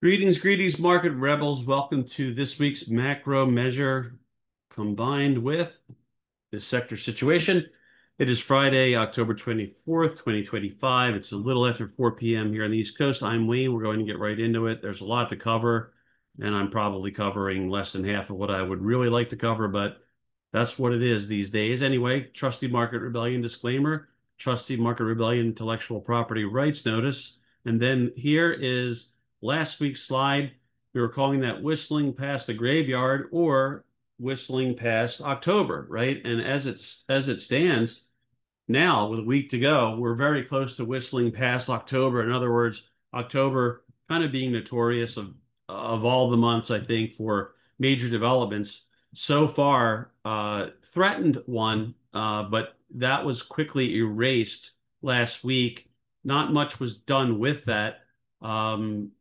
Greetings, market rebels. Welcome to this week's macro measure combined with the sector situation. It is Friday, October 24th, 2025. It's a little after 4 p.m. here on the East Coast. I'm Wayne. We're going to get right into it. There's a lot to cover, and I'm probably covering less than half of what I would really like to cover, but that's what it is these days. Anyway, trustee market rebellion disclaimer, trustee market rebellion intellectual property rights notice. And then here is last week's slide. We were calling that whistling past the graveyard or whistling past October, right? And as it stands now, with a week to go, we're very close to whistling past October. In other words, October kind of being notorious of all the months, I think, for major developments. So far, threatened one, but that was quickly erased last week. Not much was done with that. Um,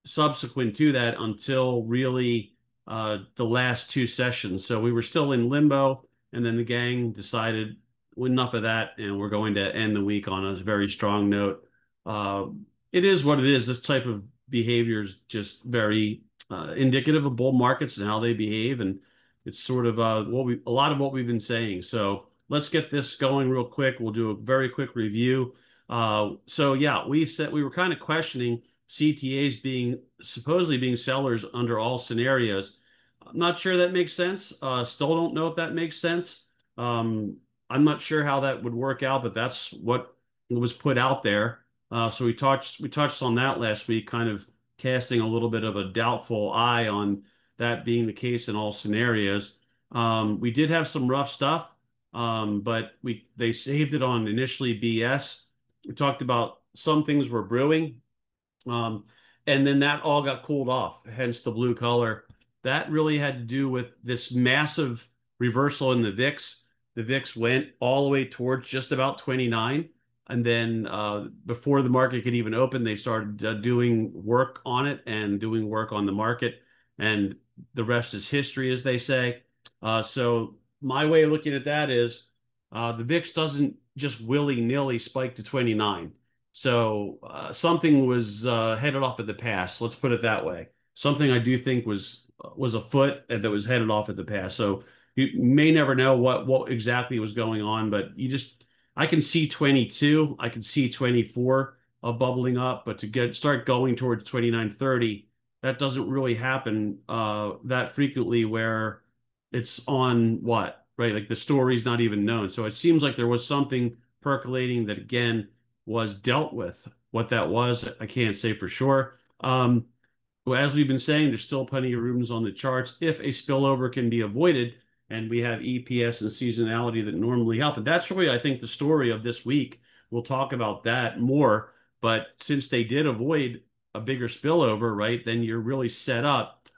Subsequent to that until really the last two sessions. So we were still in limbo, and then the gang decided enough of that, and we're going to end the week on a very strong note. Uh, it is what it is. This type of behavior is just very indicative of bull markets and how they behave, and it's sort of a lot of what we've been saying. So let's get this going real quick. We'll do a very quick review. So yeah, we said we were kind of questioning CTAs being supposedly being sellers under all scenarios. I'm not sure that makes sense. Still don't know if that makes sense. Um, I'm not sure how that would work out, but that's what was put out there. So we touched on that last week, kind of casting a little bit of a doubtful eye on that being the case in all scenarios. We did have some rough stuff, but they saved it on initially BS. We talked about some things were brewing, um, and then that all got cooled off, hence the blue color. That really had to do with this massive reversal in the VIX. The VIX went all the way towards just about 29. And then before the market could even open, they started doing work on it and doing work on the market. And the rest is history, as they say. So my way of looking at that is the VIX doesn't just willy-nilly spike to 29. So something was headed off at the pass. Let's put it that way. Something I do think was afoot and that was headed off at the pass. So you may never know what exactly was going on, but I can see 22, I can see 24 of bubbling up, but to start going towards 29, 30, that doesn't really happen that frequently where it's on what, right? Like the story's not even known. So it seems like there was something percolating that again was dealt with. What that was, I can't say for sure. Well, as we've been saying, there's still plenty of rooms on the charts if a spillover can be avoided, and we have EPS and seasonality that normally help. And that's really, I think, the story of this week. We'll talk about that more. But since they did avoid a bigger spillover, right, then you're really set up.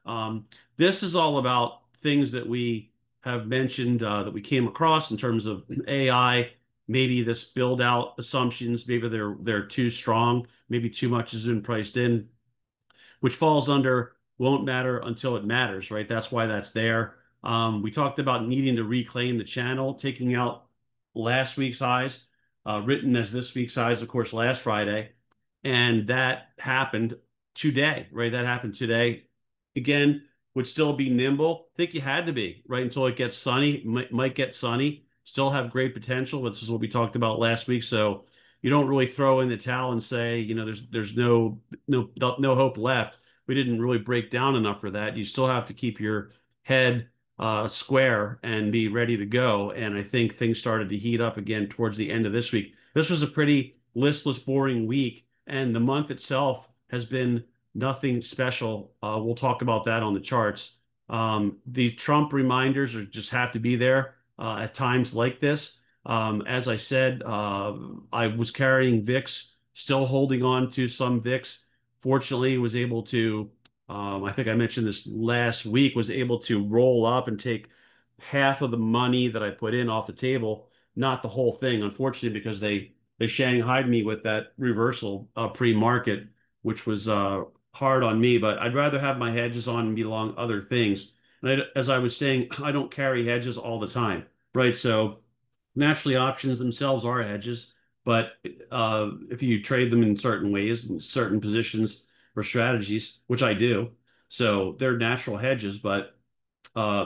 This is all about things that we have mentioned that we came across in terms of AI. Maybe this build out assumptions, maybe they're too strong, maybe too much has been priced in, which falls under won't matter until it matters, right? That's why that's there. We talked about needing to reclaim the channel, taking out last week's highs, written as this week's highs, of course, last Friday. And that happened today, right? That happened today. Again, would still be nimble. I think you had to be, right? Until it gets sunny, might get sunny, still have great potential. This is what we talked about last week. So you don't really throw in the towel and say, there's no hope left. We didn't really break down enough for that. You still have to keep your head square and be ready to go. And I think things started to heat up again towards the end of this week. This was a pretty listless, boring week, and the month itself has been nothing special. We'll talk about that on the charts. The Trump reminders just have to be there at times like this. As I said, I was carrying VIX, still holding on to some VIX. Fortunately, was able to, I think I mentioned this last week, was able to roll up and take half of the money that I put in off the table, not the whole thing, unfortunately, because they shanghaied me with that reversal pre-market, which was hard on me. But I'd rather have my hedges on and be long other things. And as I was saying, I don't carry hedges all the time, right? So naturally, options themselves are hedges, but if you trade them in certain ways, in certain positions, or strategies, which I do. So they're natural hedges, but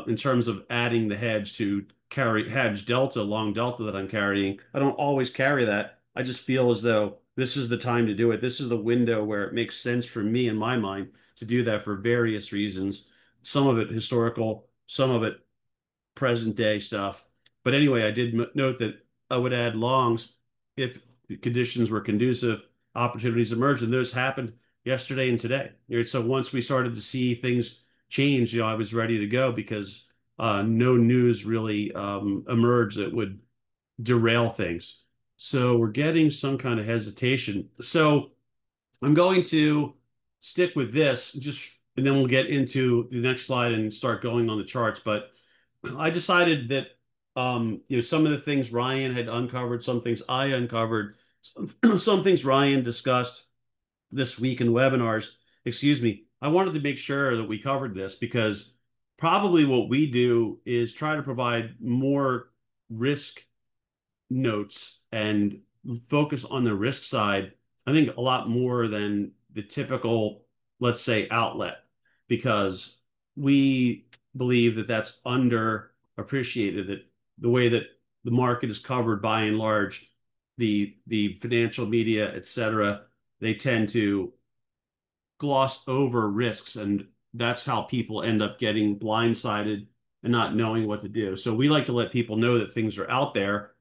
in terms of adding the hedge to carry hedge delta, long delta that I'm carrying, I don't always carry that. I just feel as though this is the time to do it. This is the window where it makes sense for me in my mind to do that for various reasons. Some of it historical, some of it present day stuff. But anyway, I did note that I would add longs if the conditions were conducive, opportunities emerged, and those happened yesterday and today. So once we started to see things change, I was ready to go because no news really emerged that would derail things. So we're getting some kind of hesitation. So I'm going to stick with this just, and then we'll get into the next slide and start going on the charts. But I decided that some of the things Ryan had uncovered, some things I uncovered, some things Ryan discussed this week in webinars. Excuse me. I wanted to make sure that we covered this because probably what we do is try to provide more risk notes and focus on the risk side, I think a lot more than the typical, let's say, outlet, because we believe that that's underappreciated, that the way that the market is covered by and large, the financial media, et cetera, they tend to gloss over risks, and that's how people end up getting blindsided and not knowing what to do. So we like to let people know that things are out there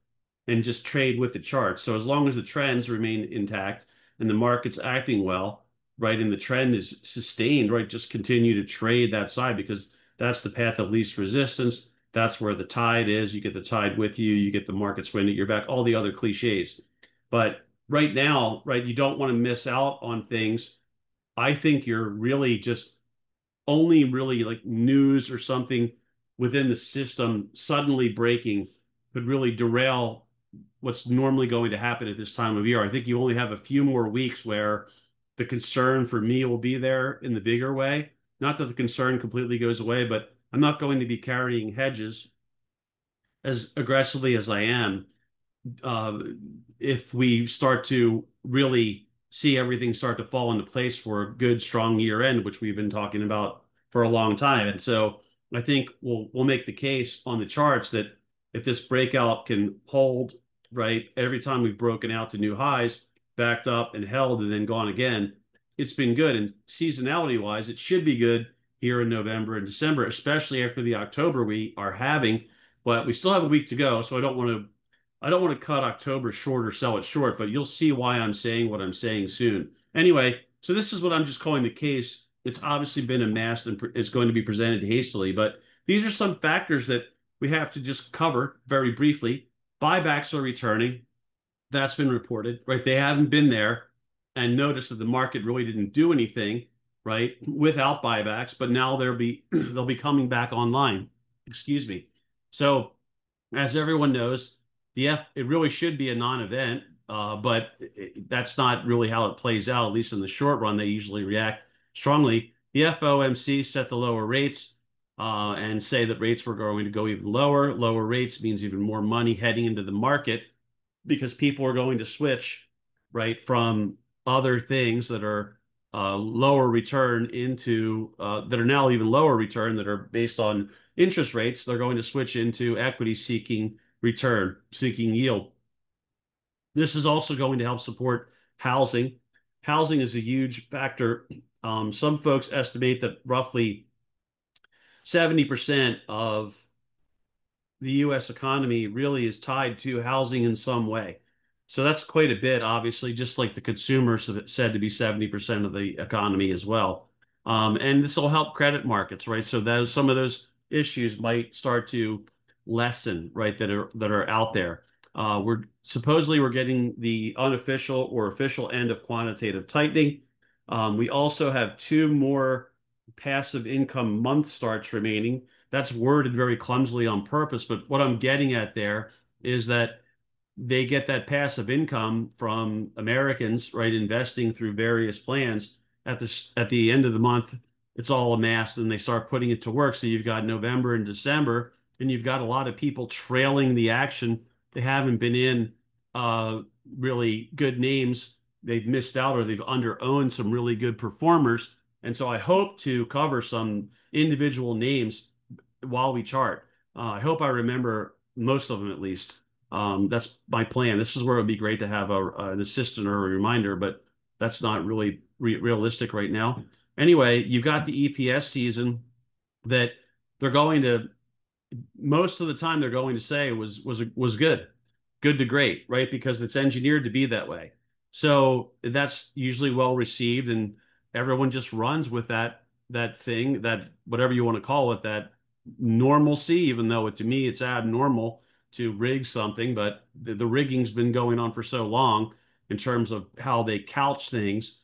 and just trade with the charts. So as long as the trends remain intact and the market's acting well, right, and the trend is sustained, right, just continue to trade that side because that's the path of least resistance. That's where the tide is. You get the tide with you. You get the market's wind at your back, all the other cliches. But right now, right, you don't want to miss out on things. I think you're really just only really like news or something within the system suddenly breaking could really derail what's normally going to happen at this time of year. I think you only have a few more weeks where the concern for me will be there in the bigger way. Not that the concern completely goes away, but I'm not going to be carrying hedges as aggressively as I am uh, if we start to really see everything start to fall into place for a good, strong year end, which we've been talking about for a long time. And so I think we'll make the case on the charts that if this breakout can hold, right, every time we've broken out to new highs, backed up and held and then gone again, it's been good. And seasonality wise, it should be good here in November and December, especially after the October we are having. But we still have a week to go, so I don't want to cut October short or sell it short, but you'll see why I'm saying what I'm saying soon. Anyway, so this is what I'm just calling the case. It's obviously been amassed and it's going to be presented hastily, but these are some factors that we have to just cover very briefly. Buybacks are returning. That's been reported, right? They haven't been there. And notice that the market really didn't do anything, right, without buybacks, but now they'll be coming back online. Excuse me. So as everyone knows, it really should be a non-event, but that's not really how it plays out. At least in the short run, they usually react strongly. The FOMC set the lower rates and say that rates were going to go even lower. Lower rates means even more money heading into the market because people are going to switch right from other things that are lower return into that are now even lower return that are based on interest rates. They're going to switch into equity seeking return, seeking yield. This is also going to help support housing. Housing is a huge factor. Some folks estimate that roughly 70% of the US economy really is tied to housing in some way. So that's quite a bit, obviously, just like the consumers have said to be 70% of the economy as well. And this will help credit markets, right? So some of those issues might start to lessen, right, that are out there. We're getting the unofficial or official end of quantitative tightening. We also have two more passive income month starts remaining. That's worded very clumsily on purpose, but what I'm getting at there is that they get that passive income from Americans, right, investing through various plans. At the end of the month, it's all amassed and they start putting it to work. So you've got November and December, and you've got a lot of people trailing the action. They haven't been in really good names they've missed out or they've under-owned some really good performers. And so I hope to cover some individual names while we chart. I hope I remember most of them at least. That's my plan. This is where it would be great to have an assistant or a reminder, but that's not really realistic right now. Anyway, you've got the EPS season that they're going to most of the time they're going to say was good to great, right? Because it's engineered to be that way. So that's usually well received, and everyone just runs with that thing, that whatever you want to call it, that normalcy, even though to me it's abnormal to rig something, but the rigging's been going on for so long in terms of how they couch things,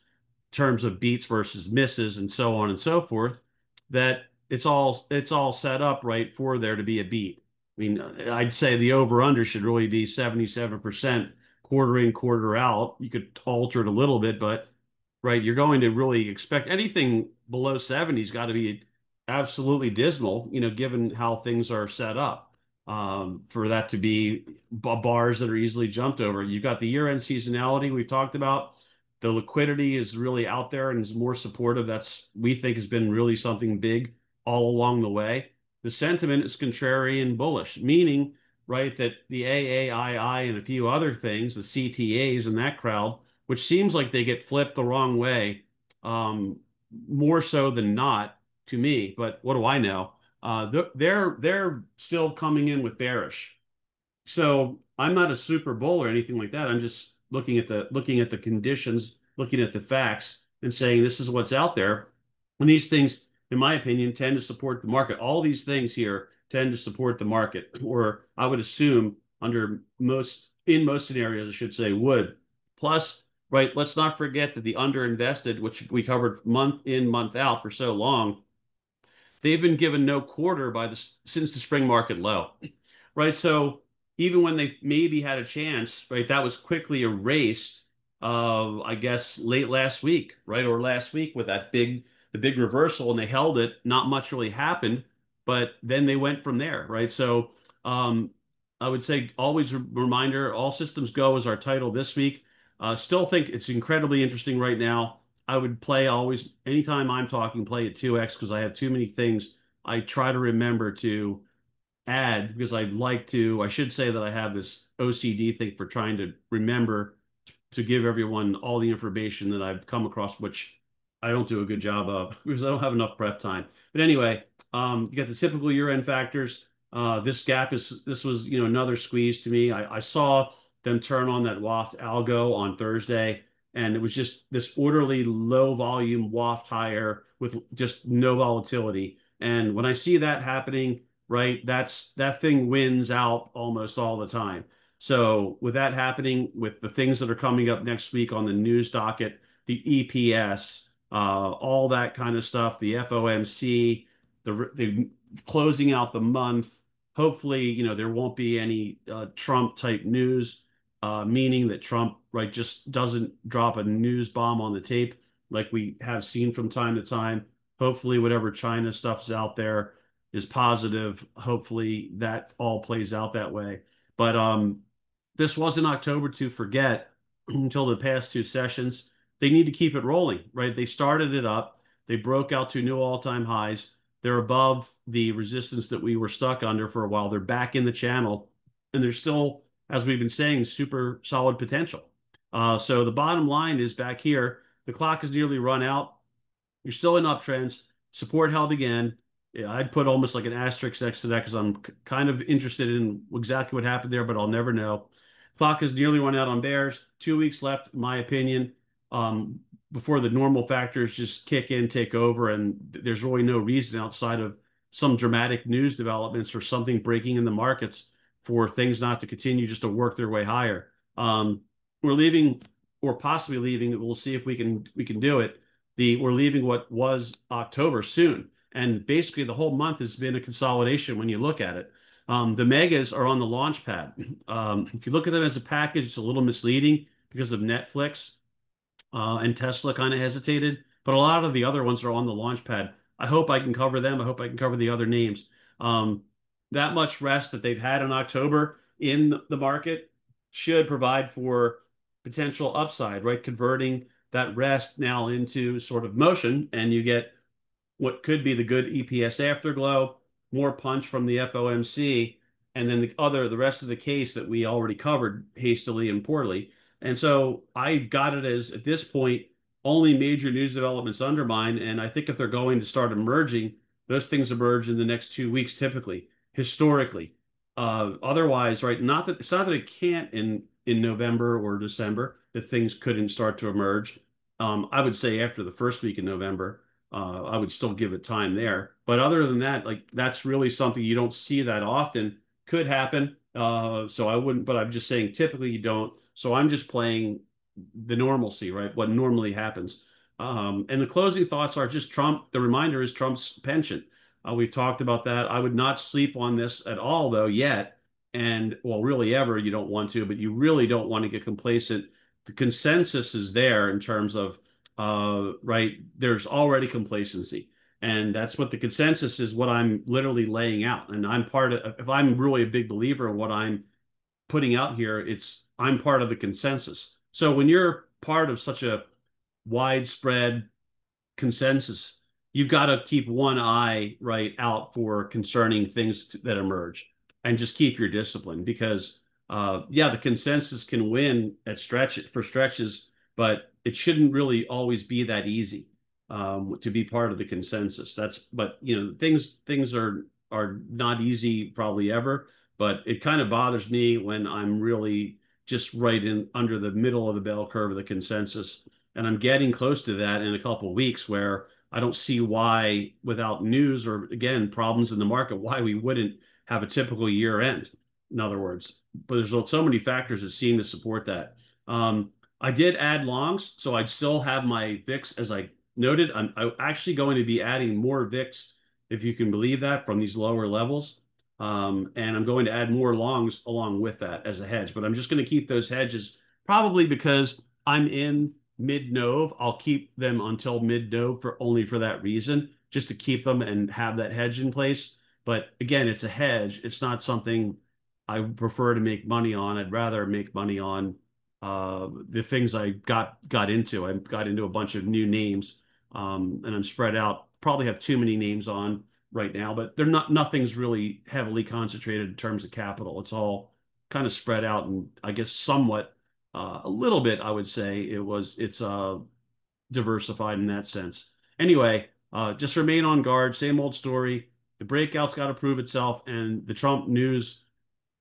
in terms of beats versus misses, and so on and so forth, that it's all set up right for there to be a beat. I mean, I'd say the over under should really be 77% quarter in, quarter out. You could alter it a little bit, but right, you're going to really expect anything below 70's got to be absolutely dismal, given how things are set up, for that to be bars that are easily jumped over. You've got the year-end seasonality we've talked about. The liquidity is really out there and is more supportive. That's, we think, has been really something big all along the way. The sentiment is contrary and bullish, meaning, right, that the AAII and a few other things, the CTAs and that crowd, which seems like they get flipped the wrong way, more so than not to me. But what do I know? They're still coming in with bearish. So I'm not a super bull or anything like that. I'm just looking at the conditions, looking at the facts, and saying this is what's out there. And these things, in my opinion, tend to support the market. All these things here tend to support the market, or I would assume in most scenarios, I should say, would. Plus, right, let's not forget that the underinvested, which we covered month in, month out for so long, they've been given no quarter since the spring market low, right? So even when they maybe had a chance, right, that was quickly erased. I guess late last week, right, or last week with the big reversal, and they held it. Not much really happened, but then they went from there, right? So um, I would say always a reminder: all systems go is our title this week. Still think it's incredibly interesting right now. I would play always, anytime I'm talking, play at 2x because I have too many things I try to remember to add, because I should say that I have this OCD thing for trying to remember to give everyone all the information that I've come across, which I don't do a good job of because I don't have enough prep time. But anyway, you got the typical year-end factors. This was another squeeze to me. I saw them turn on that waft algo on Thursday, and it was just this orderly low volume waft higher with just no volatility. And when I see that happening, right, that thing wins out almost all the time. So with that happening, with the things that are coming up next week on the news docket, the EPS, all that kind of stuff, the FOMC, the closing out the month. Hopefully, there won't be any Trump type news, meaning that Trump, right, just doesn't drop a news bomb on the tape like we have seen from time to time. Hopefully, whatever China stuff's out there is positive. Hopefully, that all plays out that way. But this wasn't October to forget until the past two sessions. They need to keep it rolling, right? They started it up. They broke out to new all-time highs. They're above the resistance that we were stuck under for a while. They're back in the channel, and they're still, as we've been saying, super solid potential. So the bottom line is back here. The clock has nearly run out. You're still in uptrends. Support held again. Yeah, I'd put almost like an asterisk next to that because I'm kind of interested in exactly what happened there, but I'll never know. Clock has nearly run out on bears. 2 weeks left, in my opinion, before the normal factors just kick in, take over, and there's really no reason outside of some dramatic news developments or something breaking in the markets for things not to continue just to work their way higher. We're leaving, or possibly leaving. We'll see if we can do it. We're leaving what was October soon. And basically, the whole month has been a consolidation when you look at it. The megas are on the launch pad. If you look at them as a package, it's a little misleading because of Netflix, and Tesla kind of hesitated. But a lot of the other ones are on the launch pad. I hope I can cover them. I hope I can cover the other names. That much rest that they've had in October in the market should provide for potential upside, right? Converting that rest now into sort of motion, and you get what could be the good EPS afterglow, more punch from the FOMC, and then the rest of the case that we already covered hastily and poorly. And so I got it as at this point, only major news developments undermine. And I think if they're going to start emerging, those things emerge in the next 2 weeks, typically, historically. Otherwise, right? Not that it's not that it can't in November or December that things couldn't start to emerge. I would say after the first week in November, I would still give it time there. But other than that, like that's really something you don't see that often. Could happen. So I wouldn't, but I'm just saying typically you don't. So I'm just playing the normalcy, right? What normally happens. And the closing thoughts are just Trump. The reminder is Trump's pension. We've talked about that. I would not sleep on this at all, though, yet. And well, really, ever you don't want to, but you really don't want to get complacent. The consensus is there in terms of right? There's already complacency. And that's what the consensus is, what I'm literally laying out. And I'm part of, if I'm really a big believer in what I'm putting out here, I'm part of the consensus. So when you're part of such a widespread consensus, you've got to keep one eye right out for concerning things that emerge and just keep your discipline because yeah, the consensus can win at stretches, but it shouldn't really always be that easy to be part of the consensus. But things are not easy probably ever, but it kind of bothers me when I'm really just right in under the middle of the bell curve of the consensus. And I'm getting close to that in a couple of weeks where I don't see why, without news or again, problems in the market, why we wouldn't have a typical year end, in other words. But there's so many factors that seem to support that. I did add longs, so I'd still have my VIX as I noted. I'm actually going to be adding more VIX, if you can believe that, from these lower levels. And I'm going to add more longs along with that as a hedge. But I'm just going to keep those hedges probably because I'm in mid-nove. I'll keep them until mid-nove for that reason, just to keep them and have that hedge in place. But again, it's a hedge. It's not something I prefer to make money on. I'd rather make money on the things I got into. I got into a bunch of new names, and I'm spread out. Probably have too many names on right now, but nothing's really heavily concentrated in terms of capital. It's all kind of spread out and I guess somewhat a little bit, I would say it's diversified in that sense. Anyway, just remain on guard. Same old story. The breakout's got to prove itself, and the Trump news,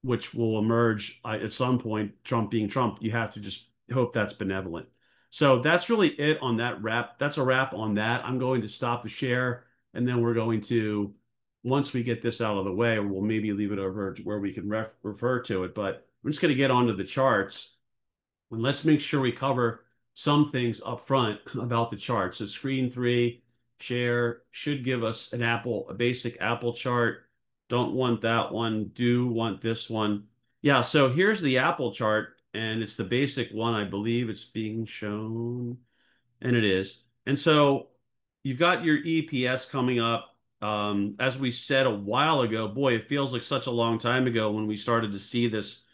which will emerge at some point, Trump being Trump, you have to just hope that's benevolent. So that's really it on that wrap. That's a wrap on that. I'm going to stop the share, and then we're going to, once we get this out of the way, we'll maybe leave it over to where we can refer to it. But I'm just going to get onto the charts. And let's make sure we cover some things up front about the chart. So screen 3, share, should give us a basic Apple chart. Don't want that one, do want this one. Yeah, so here's the Apple chart, and it's the basic one. I believe it's being shown, and it is. And so you've got your EPS coming up. As we said a while ago, boy, it feels like such a long time ago when we started to see this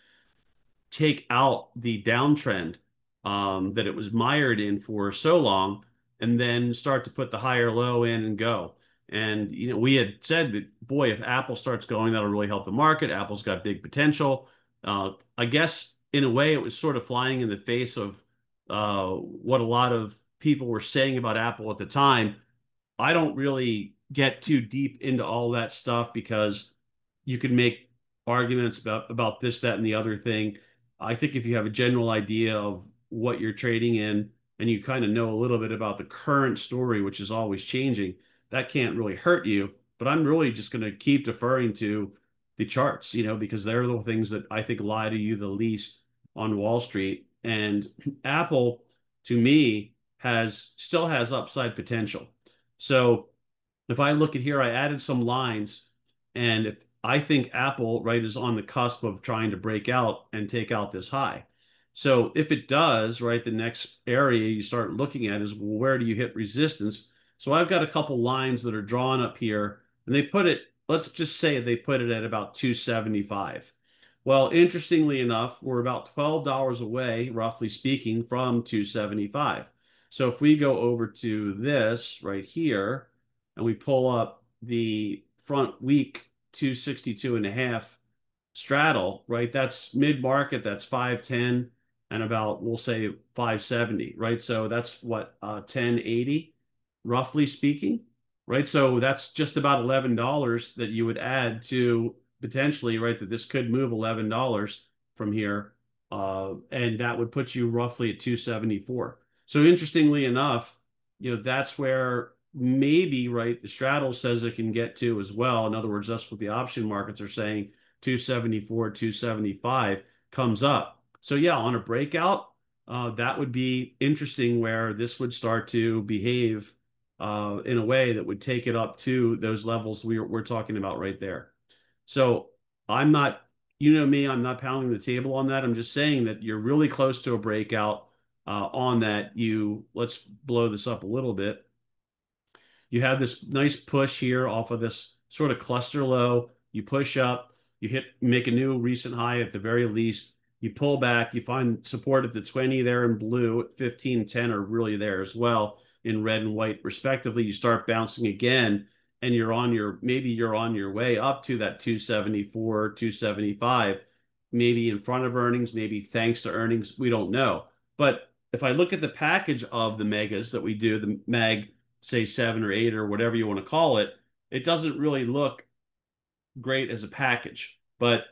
take out the downtrend that it was mired in for so long and then start to put the higher low in and go. And, we had said that, boy, if Apple starts going, that'll really help the market. Apple's got big potential. I guess in a way it was sort of flying in the face of what a lot of people were saying about Apple at the time. I don't really get too deep into all that stuff because you can make arguments about this, that, and the other thing. I think if you have a general idea of what you're trading in and you kind of know a little bit about the current story, which is always changing, that can't really hurt you. But I'm really just going to keep deferring to the charts, because they're the things that I think lie to you the least on Wall Street. And Apple, to me, still has upside potential. So if I look at here, I added some lines, and if I think Apple, right, is on the cusp of trying to break out and take out this high. So if it does, right, the next area you start looking at is, well, where do you hit resistance? So I've got a couple lines that are drawn up here, and let's just say they put it at about 275. Well, interestingly enough, we're about $12 away, roughly speaking, from 275. So if we go over to this right here and we pull up the front week 262 and a half straddle, right? That's mid-market, that's 510 and about, we'll say 570, right? So that's what, 1080, roughly speaking, right? So that's just about $11 that you would add to potentially, right? That this could move $11 from here. And that would put you roughly at 274. So interestingly enough, that's where maybe, right, the straddle says it can get to as well. In other words, that's what the option markets are saying. 274, 275 comes up. So yeah, on a breakout, that would be interesting where this would start to behave in a way that would take it up to those levels we're talking about right there. So I'm not, me, I'm not pounding the table on that. I'm just saying that you're really close to a breakout on that. Let's blow this up a little bit. You have this nice push here off of this sort of cluster low. You push up, make a new recent high at the very least. You pull back, you find support at the 20 there in blue, at 15, 10 are really there as well in red and white respectively. You start bouncing again, and maybe you're on your way up to that 274, 275, maybe in front of earnings, maybe thanks to earnings. We don't know. But if I look at the package of the megas that we do, the mag, say 7 or 8 or whatever you want to call it, it doesn't really look great as a package. But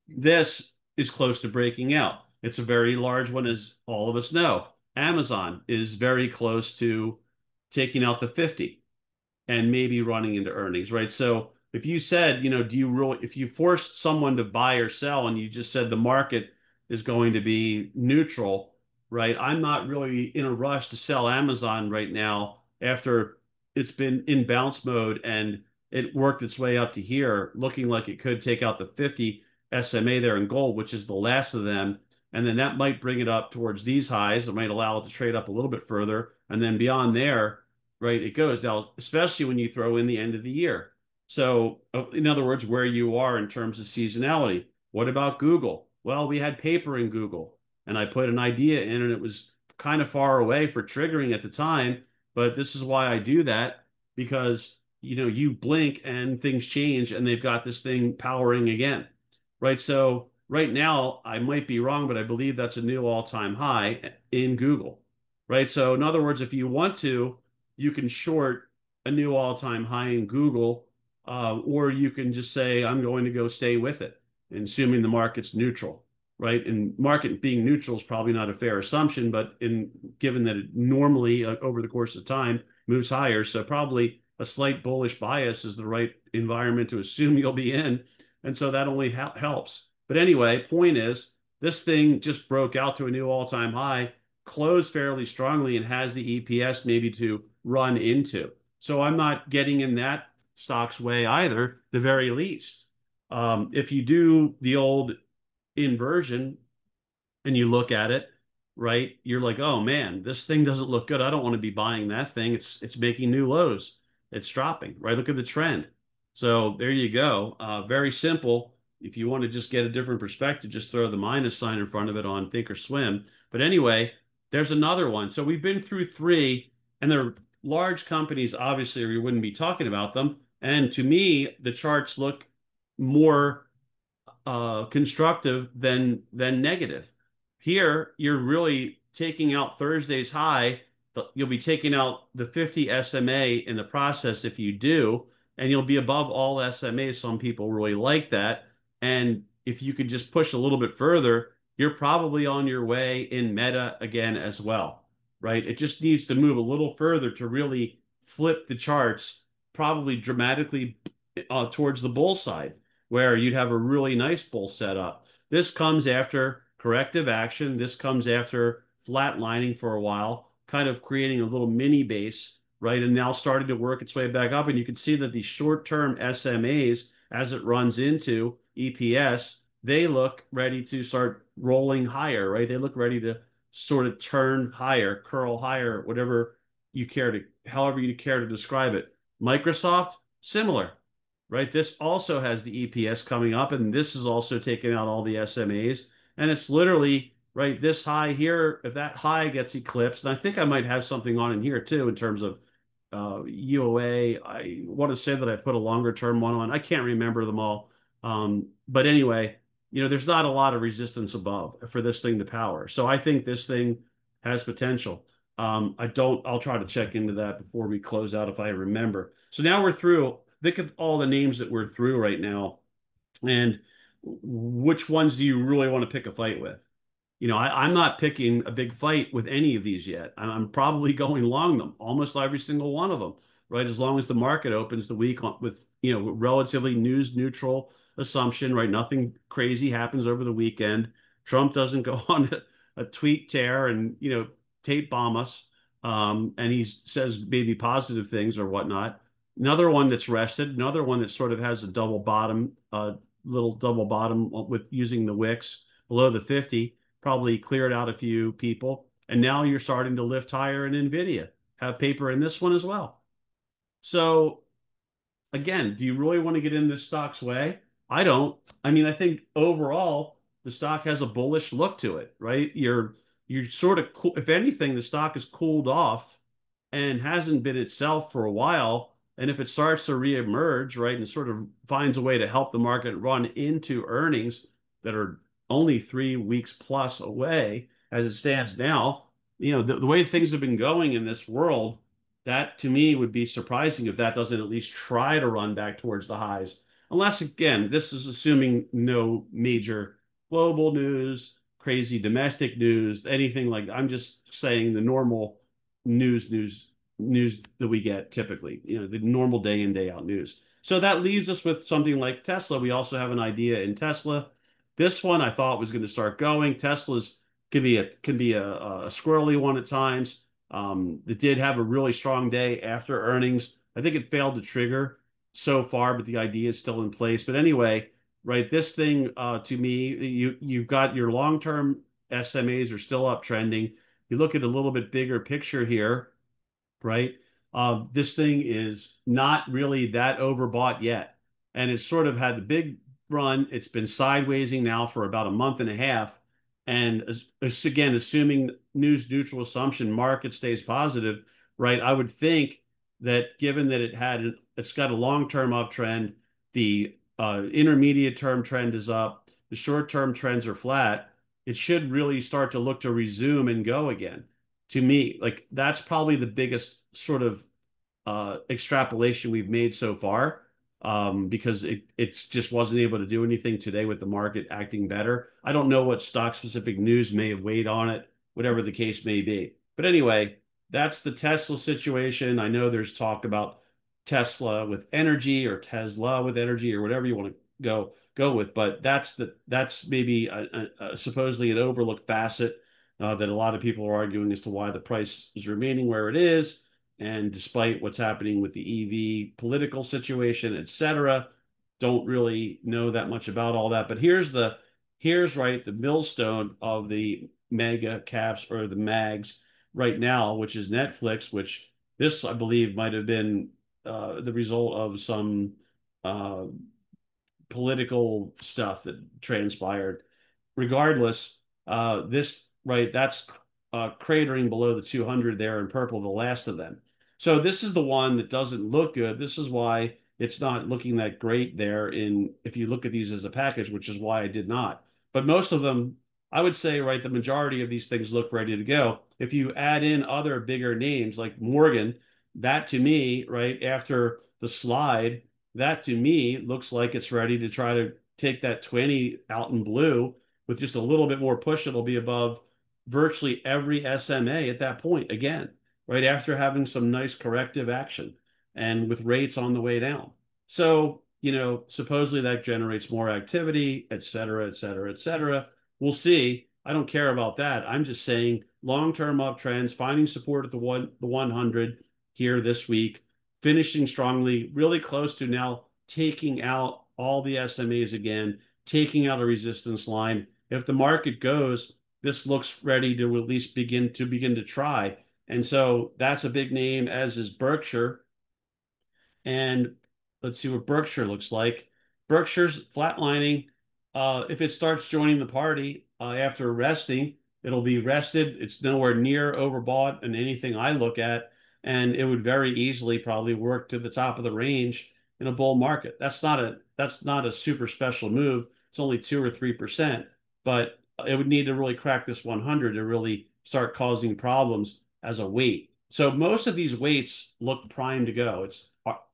this is close to breaking out. It's a very large one, as all of us know. Amazon is very close to taking out the 50 and maybe running into earnings, right? So if you said, if you forced someone to buy or sell and you just said the market is going to be neutral, right? I'm not really in a rush to sell Amazon right now after it's been in bounce mode and it worked its way up to here, looking like it could take out the 50 SMA there in gold, which is the last of them. And then that might bring it up towards these highs. It might allow it to trade up a little bit further. And then beyond there, right, it goes now, especially when you throw in the end of the year. So, in other words, where you are in terms of seasonality. What about Google? Well, we had paper in Google, and I put an idea in, and it was kind of far away for triggering at the time. But this is why I do that, because you blink and things change, and they've got this thing powering again, right? So right now, I might be wrong, but I believe that's a new all-time high in Google, right? So in other words, if you want to, you can short a new all-time high in Google, or you can just say, I'm going to go stay with it, assuming the market's neutral, right? And market being neutral is probably not a fair assumption, but given that it normally over the course of time moves higher, so probably a slight bullish bias is the right environment to assume you'll be in, and so that only helps. But anyway, point is, this thing just broke out to a new all-time high, closed fairly strongly, and has the EPS maybe to run into. So I'm not getting in that stock's way either, the very least. If you do the old inversion and you look at it, right, you're like, oh man, this thing doesn't look good. I don't want to be buying that thing. It's making new lows. It's dropping, right? Look at the trend. So there you go. Very simple. If you want to just get a different perspective, just throw the minus sign in front of it on Thinkorswim. But anyway, there's another one. So we've been through three, and they're large companies, obviously, or you wouldn't be talking about them. And to me, the charts look more constructive than negative. Here, you're really taking out Thursday's high. You'll be taking out the 50 SMA in the process if you do, and you'll be above all SMAs. Some people really like that. And if you could just push a little bit further, you're probably on your way in Meta again as well, right? It just needs to move a little further to really flip the charts, probably dramatically towards the bull side, where you'd have a really nice bull setup. This comes after corrective action. This comes after flatlining for a while, kind of creating a little mini base, right? And now starting to work its way back up. And you can see that these short-term SMAs, as it runs into EPS, they look ready to start rolling higher, right? They look ready to sort of turn higher, curl higher, however you care to describe it. Microsoft, similar. right? This also has the EPS coming up, and this is also taking out all the SMAs. And it's literally right this high here. If that high gets eclipsed, and I think I might have something on in here too in terms of UOA. I want to say that I put a longer term one on. I can't remember them all. But anyway, there's not a lot of resistance above for this thing to power. So I think this thing has potential. I'll try to check into that before we close out if I remember. So now we're through. Think of all the names that we're through right now, and which ones do you really want to pick a fight with? I'm not picking a big fight with any of these yet. I'm probably going long them, almost every single one of them, right? As long as the market opens the week with, relatively news neutral assumption, right? Nothing crazy happens over the weekend. Trump doesn't go on a tweet tear and, tape bomb us. And he says maybe positive things or whatnot. Another one that's rested, another one that sort of has a double bottom, little double bottom with using the wicks below the 50, probably cleared out a few people. And now you're starting to lift higher in NVIDIA. Have paper in this one as well. So again, do you really want to get in this stock's way? I don't. I mean, I think overall the stock has a bullish look to it, right? You're sort of cool. If anything, the stock has cooled off and hasn't been itself for a while. And if it starts to reemerge, right, and sort of finds a way to help the market run into earnings that are only 3 weeks plus away as it stands now, the way things have been going in this world, that to me would be surprising if that doesn't at least try to run back towards the highs. Unless, again, this is assuming no major global news, crazy domestic news, anything like I'm just saying the normal news that we get typically, the normal day in, day out news. So that leaves us with something like Tesla. We also have an idea in Tesla. This one I thought was going to start going. Tesla's can be a squirrely one at times. It did have a really strong day after earnings. I think it failed to trigger so far, but the idea is still in place. But anyway, right, this thing to me, you've got your long-term SMAs are still uptrending. You look at a little bit bigger picture here, right? This thing is not really that overbought yet. And it's sort of had the big run. It's been sidewaysing now for about a month and a half. And again, assuming news neutral assumption, market stays positive, right? I would think that given that it's got a long-term uptrend, the intermediate term trend is up, the short-term trends are flat, it should really start to look to resume and go again to me, like that's probably the biggest sort of extrapolation we've made so far, because it's just wasn't able to do anything today with the market acting better. I don't know what stock specific news may have weighed on it, whatever the case may be. But anyway, that's the Tesla situation. I know there's talk about Tesla with energy or Tesla with energy or whatever you want to go with, but that's maybe supposedly an overlooked facet that a lot of people are arguing as to why the price is remaining where it is. And despite what's happening with the EV political situation, et cetera, don't really know that much about all that. But here's right the millstone of the mega caps or the mags right now, which is Netflix, which this I believe might have been the result of some uh, political stuff that transpired. Regardless, this right that's cratering below the 200 there in purple, the last of them. So this is the one that doesn't look good. This is why it's not looking that great there in if you look at these as a package, which is why I did not. But most of them, I would say, right, the majority of these things look ready to go. If you add in other bigger names like Morgan, that to me, right, after the slide, that to me looks like it's ready to try to take that 20 out in blue with just a little bit more push. It'll be above virtually every SMA at that point again, right after having some nice corrective action and with rates on the way down. So, supposedly that generates more activity, et cetera, et cetera, et cetera. We'll see. I don't care about that. I'm just saying long-term uptrends, finding support at the 100 here this week, finishing strongly, really close to now taking out all the SMAs again, taking out a resistance line. If the market goes, this looks ready to at least begin to try. And so that's a big name, as is Berkshire. And let's see what Berkshire looks like. Berkshire's flatlining. If it starts joining the party after resting, it'll be rested. It's nowhere near overbought in anything I look at, and it would very easily probably work to the top of the range in a bull market. That's not a super special move. It's only 2 or 3%, but it would need to really crack this 100 to really start causing problems as a weight. So most of these weights look primed to go.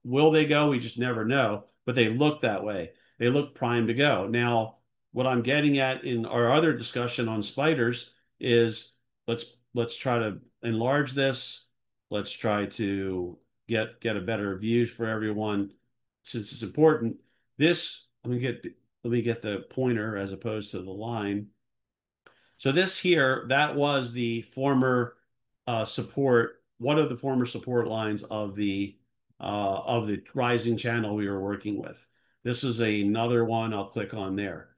Will they go? We just never know, but they look that way. They look primed to go. Now, what I'm getting at in our other discussion on spiders is let's try to enlarge this. Let's try to get a better view for everyone since it's important. This let me get the pointer as opposed to the line. So this here, that was the former support, one of the former support lines of the rising channel we were working with. This is another one. I'll click on there,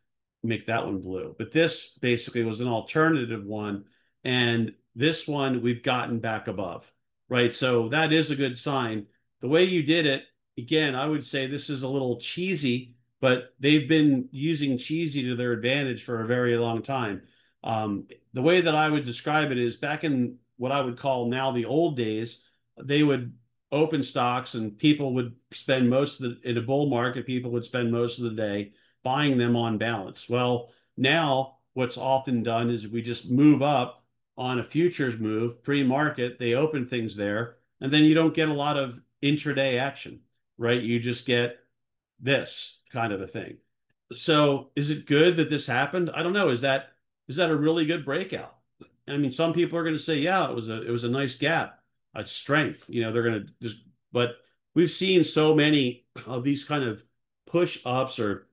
make that one blue. But this basically was an alternative one, and this one we've gotten back above, right? So that is a good sign. The way you did it, again, I would say this is a little cheesy, but they've been using cheesy to their advantage for a very long time. The way that I would describe it is back in what I would call now the old days, they would open stocks and people would spend most of the, in a bull market, people would spend most of the day buying them on balance. Well, now what's often done is we just move up on a futures move pre-market, they open things there, and then you don't get a lot of intraday action, right? You just get this kind of a thing. So is it good that this happened? I don't know. Is that a really good breakout? I mean, some people are going to say, yeah, it was a nice gap, a strength. They're going to just, but we've seen so many of these kind of push ups or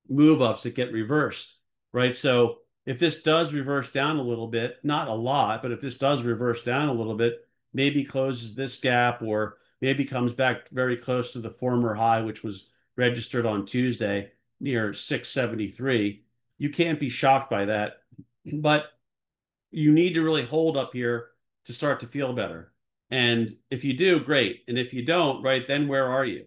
move ups that get reversed, right? So if this does reverse down a little bit, not a lot, but if this does reverse down a little bit, maybe closes this gap or maybe comes back very close to the former high, which was registered on Tuesday near 673. You can't be shocked by that, but you need to really hold up here to start to feel better. And if you do, great. And if you don't, right, then where are you?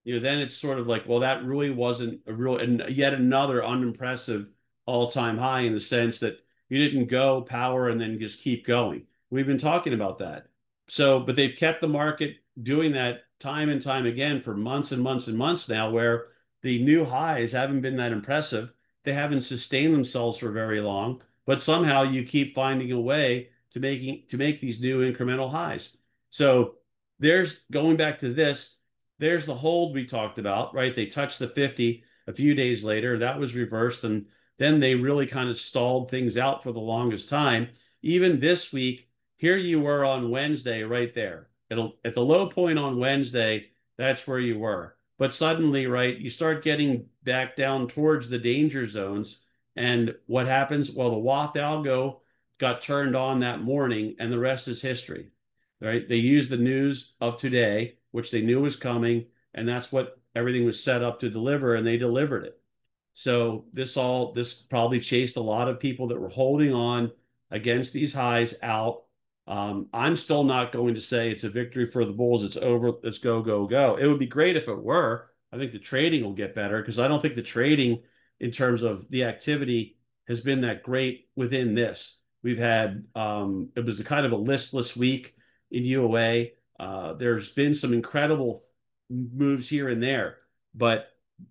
Then it's sort of like, well, that really wasn't a real, and yet another unimpressive all-time high in the sense that you didn't go power and then just keep going. We've been talking about that. So, but they've kept the market doing that time and time again for months and months and months now, where the new highs haven't been that impressive. They haven't sustained themselves for very long, but somehow you keep finding a way to make these new incremental highs. So there's going back to this. There's the hold we talked about, right? They touched the 50 a few days later. That was reversed, and then they really kind of stalled things out for the longest time. Even this week, here you were on Wednesday, right there. At the low point on Wednesday, that's where you were. But suddenly, right, you start getting back down towards the danger zones. And what happens? Well, the Waft algo got turned on that morning, and the rest is history, right? They used the news of today, which they knew was coming, and that's what everything was set up to deliver, and they delivered it. So this probably chased a lot of people that were holding on against these highs out. I'm still not going to say it's a victory for the bulls. It's over. Let's go, go, go. It would be great if it were. I think the trading will get better because I don't think the trading in terms of the activity has been that great within this. We've had it was a kind of a listless week in UOA. There's been some incredible moves here and there, but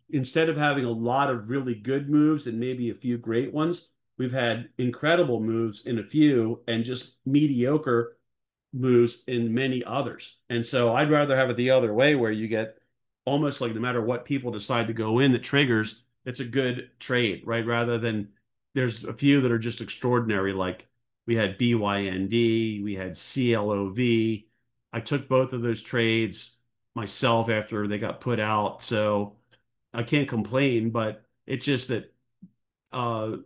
instead of having a lot of really good moves and maybe a few great ones, we've had incredible moves in a few and just mediocre moves in many others. And so I'd rather have it the other way where you get almost like no matter what people decide to go in that triggers, it's a good trade, right? Rather than there's a few that are just extraordinary, like we had BYND, we had CLOV. I took both of those trades myself after they got put out. So I can't complain, but it's just that uh,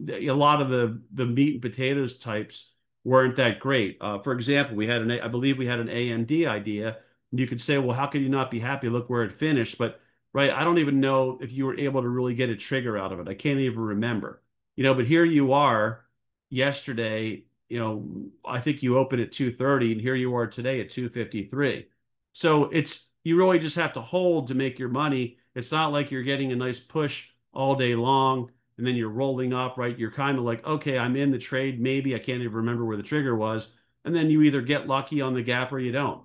a lot of the meat and potatoes types weren't that great. For example, I believe we had an AMD idea, and you could say, well, how could you not be happy? Look where it finished. But right, I don't even know if you were able to really get a trigger out of it. I can't even remember. But here you are yesterday, I think you opened at 230, and here you are today at 253. So you really just have to hold to make your money. It's not like you're getting a nice push all day long and then you're rolling up, right? You're kind of like, okay, I'm in the trade. Maybe I can't even remember where the trigger was. And then you either get lucky on the gap or you don't.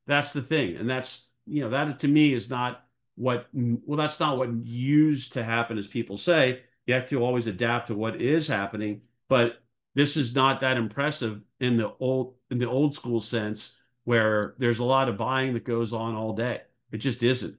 That's the thing. And that to me is not that's not what used to happen, as people say. You have to always adapt to what is happening. But this is not that impressive in the old school sense where there's a lot of buying that goes on all day. It just isn't.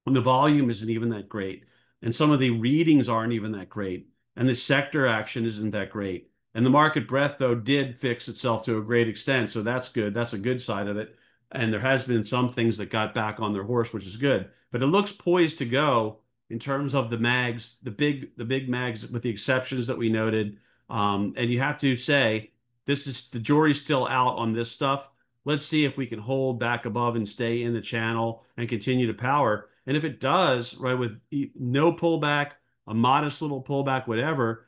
And the volume isn't even that great. And some of the readings aren't even that great. And the sector action isn't that great. And the market breadth, though, did fix itself to a great extent. So that's good. That's a good side of it. And there has been some things that got back on their horse, which is good. But it looks poised to go in terms of the mags, the big mags, with the exceptions that we noted. And you have to say, the jury's still out on this stuff. Let's see if we can hold back above and stay in the channel and continue to power. And if it does, right, with no pullback, a modest little pullback, whatever,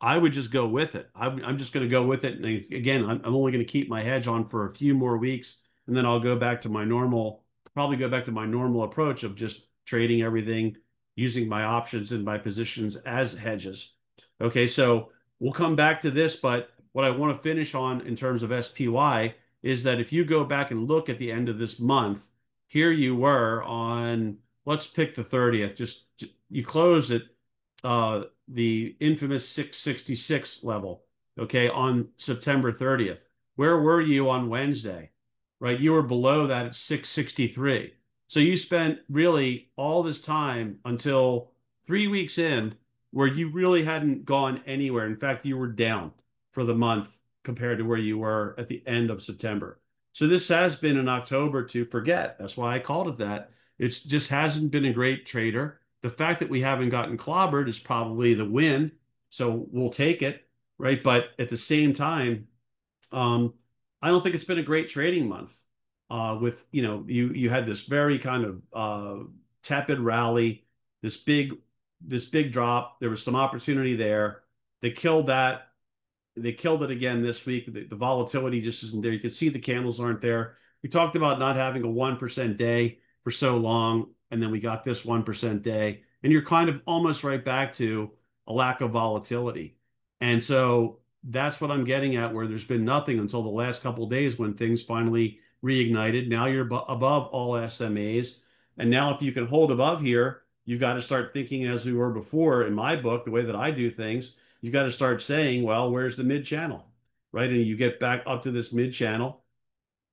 I would just go with it. I'm just going to go with it. And again, I'm only going to keep my hedge on for a few more weeks, and then I'll probably go back to my normal approach of just trading everything, using my options and my positions as hedges. Okay, so we'll come back to this, but what I want to finish on in terms of SPY is that if you go back and look at the end of this month, here you were on, let's pick the 30th. You closed at the infamous 666 level, okay, on September 30th. Where were you on Wednesday? Right? You were below that at 663. So you spent really all this time until 3 weeks in where you really hadn't gone anywhere. In fact, you were down for the month compared to where you were at the end of September. So this has been an October to forget. That's why I called it that. It just hasn't been a great trader. The fact that we haven't gotten clobbered is probably the win. So we'll take it, right? But at the same time, um, I don't think it's been a great trading month. You had this very kind of tepid rally, this big this big drop. There was some opportunity there. They killed that. They killed it again this week. The volatility just isn't there. You can see the candles aren't there. We talked about not having a 1% day for so long, and then we got this 1% day, and you're kind of almost right back to a lack of volatility. And so that's what I'm getting at, where there's been nothing until the last couple of days when things finally reignited. Now you're above all SMAs. And now if you can hold above here, you've got to start thinking as we were before in my book, the way that I do things, you got to start saying, well, where's the mid channel, right? And you get back up to this mid channel.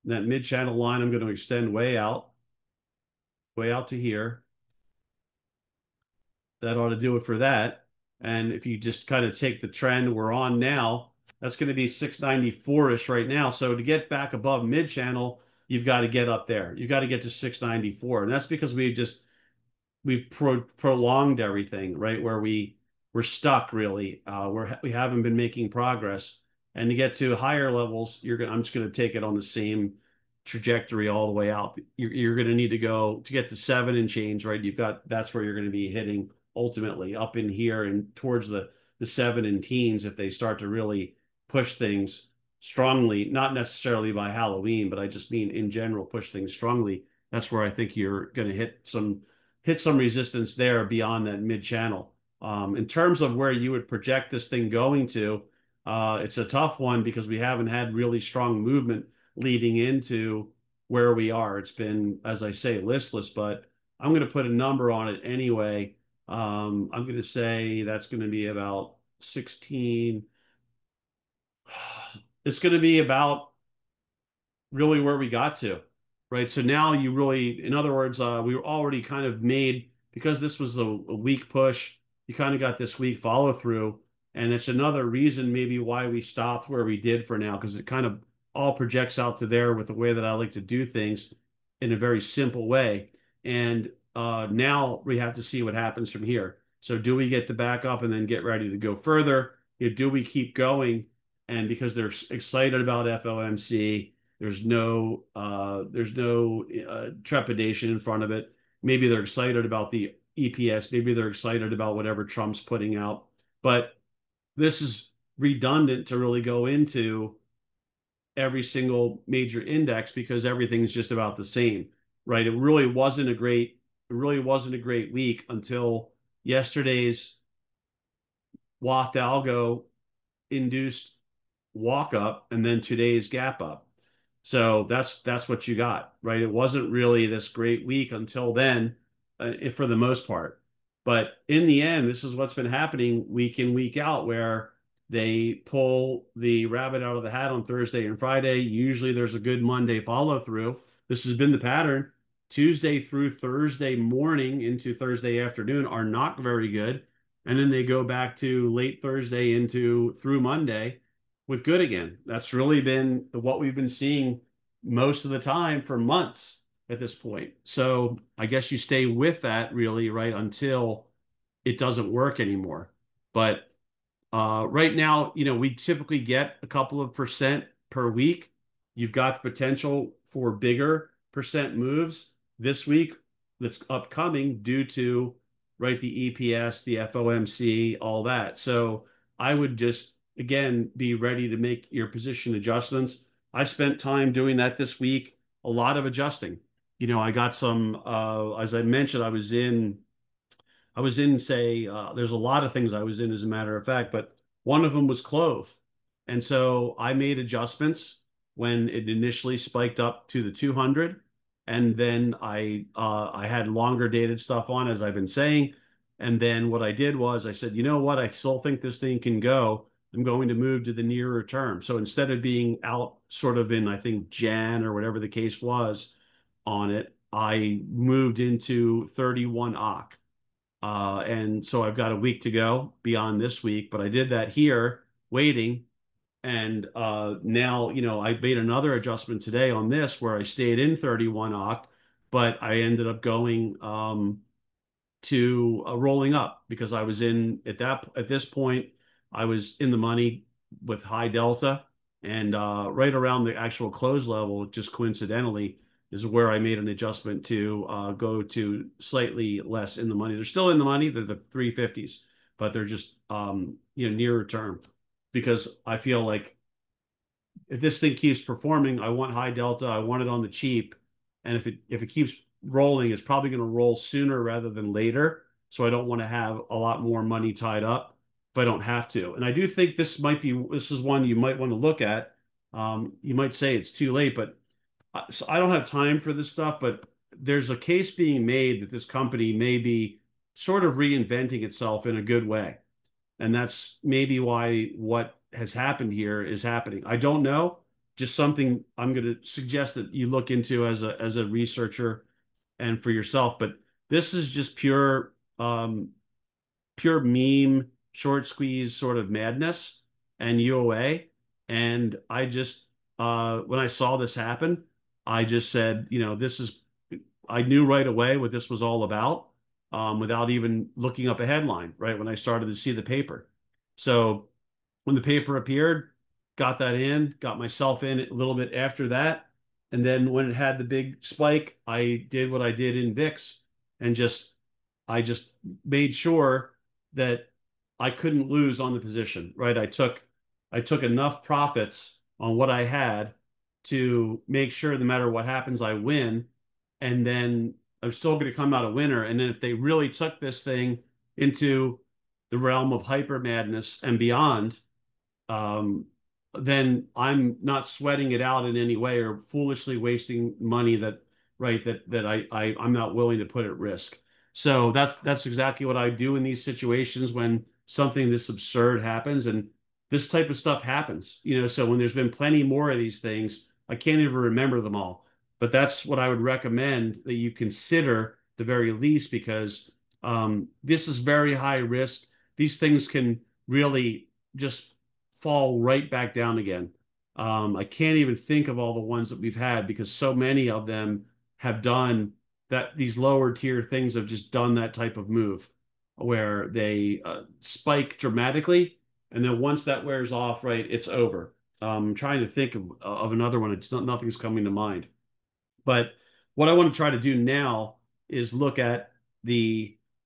That mid channel line, I'm going to extend way out to here. That ought to do it for that. And if you just kind of take the trend we're on now, that's going to be 694-ish right now. So to get back above mid channel, you've got to get up there. You've got to get to 694. And that's because we've prolonged everything, right? Where we're stuck really. We haven't been making progress. And to get to higher levels, I'm just going to take it on the same trajectory all the way out. You're going to need to go to get to 7 and change, right? That's where you're going to be hitting ultimately up in here and towards the 7 and teens if they start to really push things strongly, not necessarily by Halloween, but I just mean in general, push things strongly. That's where I think you're going to hit some resistance there beyond that mid channel. In terms of where you would project this thing going to, it's a tough one because we haven't had really strong movement leading into where we are. It's been, as I say, listless, but I'm going to put a number on it anyway. I'm going to say that's going to be about 16. It's going to be about really where we got to, right? So now in other words, we were already kind of made, because this was a weak push, you kind of got this weak follow through. And it's another reason maybe why we stopped where we did for now, because it kind of all projects out to there with the way that I like to do things in a very simple way. And now we have to see what happens from here. So do we get the back up and then get ready to go further? Do we keep going? And because they're excited about FOMC, there's no trepidation in front of it. Maybe they're excited about the EPS. Maybe they're excited about whatever Trump's putting out. But this is redundant to really go into every single major index because everything's just about the same. right? It really wasn't a great week until yesterday's Waft algo induced walk up and then today's gap up. So that's what you got, right? It wasn't really this great week until then, for the most part. But in the end, this is what's been happening week in, week out, where they pull the rabbit out of the hat on Thursday and Friday. Usually there's a good Monday follow through. This has been the pattern. Tuesday through Thursday morning into Thursday afternoon are not very good. And then they go back to late Thursday into through Monday with good again. That's really been what we've been seeing most of the time for months at this point. So I guess you stay with that really, right, until it doesn't work anymore. But right now, we typically get a couple of percent per week. You've got the potential for bigger percent moves this week that's upcoming due to, right, the EPS, the FOMC, all that. So I would just, again, be ready to make your position adjustments. I spent time doing that this week, a lot of adjusting. I got some, as I mentioned, say, there's a lot of things I was in, as a matter of fact, but one of them was Clove. And so I made adjustments when it initially spiked up to the 200. And then I had longer dated stuff on, as I've been saying. And then what I did was I said, you know what? I still think this thing can go. I'm going to move to the nearer term. So instead of being out sort of in, I think, Jan or whatever the case was on it, I moved into 31 OCK. And so I've got a week to go beyond this week, but I did that here waiting. And now, I made another adjustment today on this where I stayed in 31 OCK, but I ended up going to rolling up because I was in at this point, I was in the money with high delta, and right around the actual close level, just coincidentally, is where I made an adjustment to go to slightly less in the money. They're still in the money, they're the 350s, but they're just nearer term because I feel like if this thing keeps performing, I want high delta, I want it on the cheap, and if it keeps rolling, it's probably going to roll sooner rather than later. So I don't want to have a lot more money tied up if I don't have to. And I do think this is one you might want to look at. You might say it's too late, but so I don't have time for this stuff. But there's a case being made that this company may be sort of reinventing itself in a good way. And that's maybe why what has happened here is happening. I don't know, just something I'm going to suggest that you look into as a researcher and for yourself. But this is just pure meme, short squeeze sort of madness and UOA. And I just, when I saw this happen, I just said, I knew right away what this was all about, without even looking up a headline, right? When I started to see the paper. So when the paper appeared, got that in, got myself in a little bit after that. And then when it had the big spike, I did what I did in VIX and I just made sure that I couldn't lose on the position, right? I took enough profits on what I had to make sure no matter what happens, I win. And then I'm still going to come out a winner. And then if they really took this thing into the realm of hyper madness and beyond, um, then I'm not sweating it out in any way or foolishly wasting money that I'm not willing to put at risk. So that's exactly what I do in these situations when something this absurd happens, and this type of stuff happens. So when there's been plenty more of these things, I can't even remember them all. But that's what I would recommend that you consider the very least, because this is very high risk. These things can really just fall right back down again. I can't even think of all the ones that we've had because so many of them have done that. These lower tier things have just done that type of move where they spike dramatically, and then once that wears off, right, it's over. I'm trying to think of another one. Nothing's coming to mind. But what I want to try to do now is look at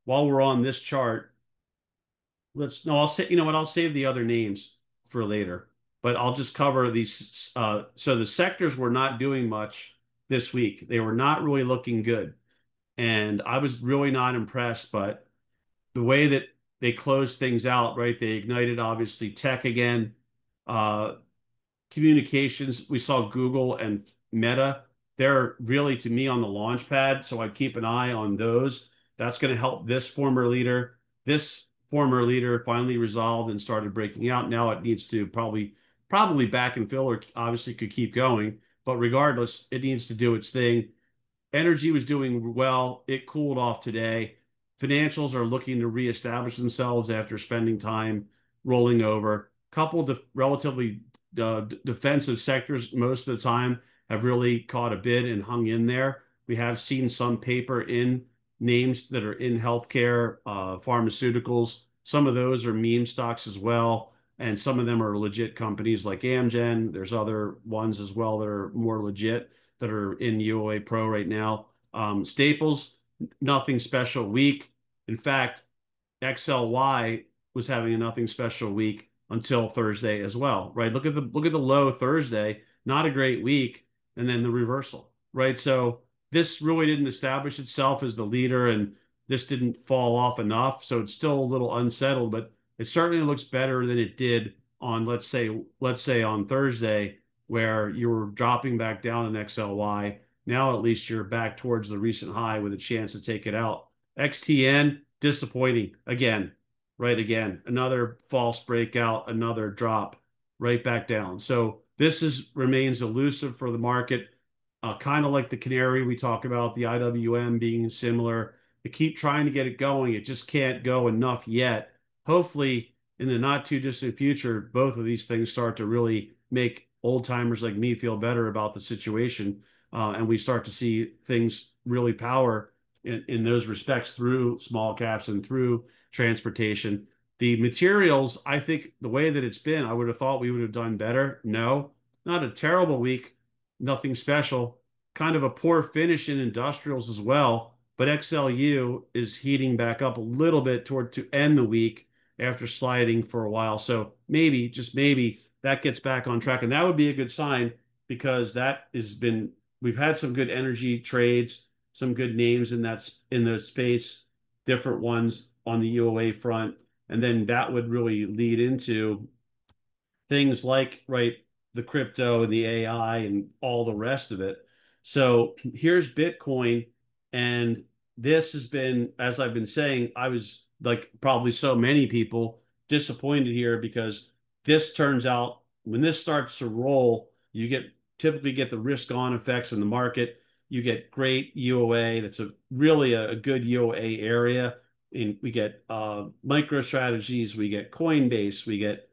while we're on this chart, no, I'll say, you know what, I'll save the other names for later, but I'll just cover these. So the sectors were not doing much this week. They were not really looking good. And I was really not impressed, but the way that they closed things out, right? They ignited obviously tech again. Uh, Communications, we saw Google and Meta. They're really, to me, on the launch pad. So I'd keep an eye on those. That's going to help this former leader. This former leader finally resolved and started breaking out. Now it needs to probably back and fill, or obviously could keep going. But regardless, it needs to do its thing. Energy was doing well. It cooled off today. Financials are looking to reestablish themselves after spending time rolling over. Coupled of relatively defensive sectors most of the time have really caught a bid and hung in there. We have seen some paper in names that are in healthcare, pharmaceuticals. Some of those are meme stocks as well. And some of them are legit companies like Amgen. There's other ones as well that are more legit that are in UOA Pro right now. Staples, nothing special week. In fact, XLY was having a nothing special week until Thursday as well, right? Look at the low Thursday, not a great week, and then the reversal, right? So this really didn't establish itself as the leader, and this didn't fall off enough. So it's still a little unsettled, but it certainly looks better than it did on let's say on Thursday, where you were dropping back down in XLY. Now at least you're back towards the recent high with a chance to take it out. XTN, disappointing again, right? Again, another false breakout, another drop right back down. So this remains elusive for the market, kind of like the canary we talk about, the IWM being similar. They keep trying to get it going. It just can't go enough yet. Hopefully, in the not too distant future, both of these things start to really make old timers like me feel better about the situation. And we start to see things really power in those respects through small caps and through transportation. The materials, I think the way that it's been, I would have thought we would have done better. No, not a terrible week, nothing special. Kind of a poor finish in industrials as well. But XLU is heating back up a little bit toward to end the week after sliding for a while. So maybe, just maybe, that gets back on track. And that would be a good sign because we've had some good energy trades, some good names in the space, different ones on the UOA front. And then that would really lead into things like, right, the crypto and the AI and all the rest of it. So here's Bitcoin. And this has been, as I've been saying, I was like probably so many people disappointed here because this turns out when this starts to roll, typically get the risk on effects in the market. You get great UOA. That's really a good UOA area. And we get micro strategies, we get Coinbase, we get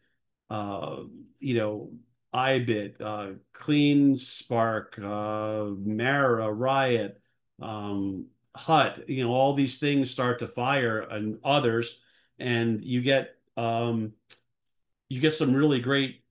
uh, you know, iBit, Clean Spark, Mara, Riot, Hut, all these things start to fire and others, and you get some really great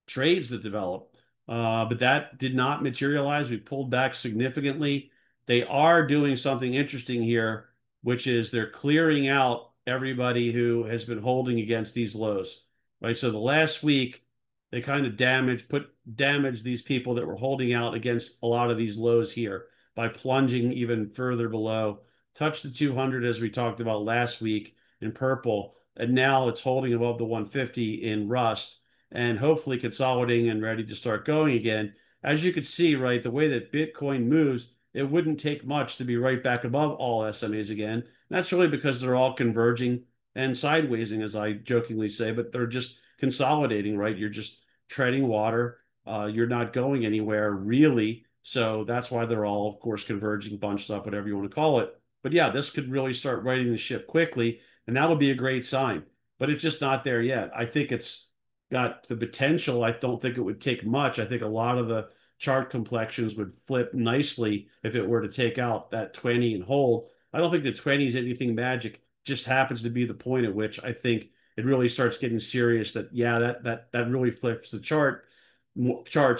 trades that develop. But that did not materialize. We pulled back significantly. They are doing something interesting here, which is they're clearing out everybody who has been holding against these lows, right? So the last week, they kind of damaged these people that were holding out against a lot of these lows here by plunging even further below. Touched the 200 as we talked about last week in purple, and now it's holding above the 150 in rust and hopefully consolidating and ready to start going again. As you can see, right, the way that Bitcoin moves, it wouldn't take much to be right back above all SMAs again. That's really because they're all converging and sidewaysing, as I jokingly say, but they're just consolidating, right? You're just treading water. You're not going anywhere really. So that's why they're all, of course, converging, bunched up, whatever you want to call it. But yeah, this could really start righting the ship quickly, and that'll be a great sign. But it's just not there yet. I think it's got the potential. I don't think it would take much. I think a lot of the chart complexions would flip nicely if it were to take out that 20 and hold. I don't think the 20 is anything magic. Just happens to be the point at which I think it really starts getting serious that, yeah, that really flips the charts.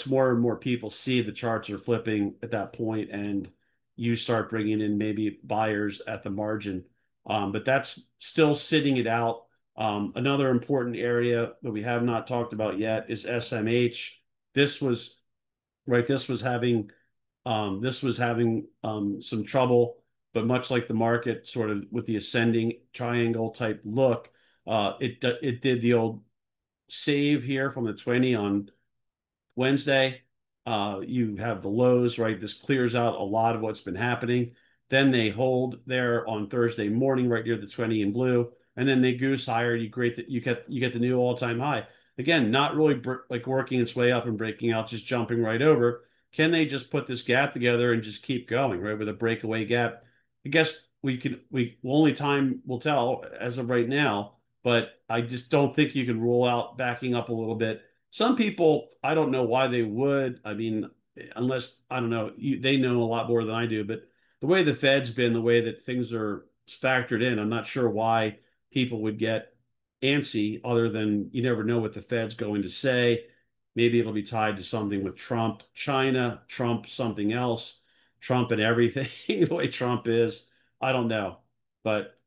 More and more people see the charts are flipping at that point, and you start bringing in maybe buyers at the margin. But that's still sitting it out. Another important area that we have not talked about yet is SMH. This was having This was having some trouble, but much like the market, sort of with the ascending triangle type look, it did the old save here from the 20 on Wednesday. You have the lows, right? This clears out a lot of what's been happening. Then they hold there on Thursday morning, right near the 20 in blue, and then they goose higher. You get the new all-time high. Again, not really like working its way up and breaking out, just jumping right over. Can they just put this gap together and just keep going, right? With a breakaway gap. I guess only time will tell as of right now, but I just don't think you can rule out backing up a little bit. Some people, I don't know why they would. I mean, unless, I don't know, they know a lot more than I do, but the way the Fed's been, the way that things are factored in, I'm not sure why people would get antsy, other than you never know what the Fed's going to say. Maybe it'll be tied to something with Trump, China, Trump, something else, Trump and everything, the way Trump is. I don't know. But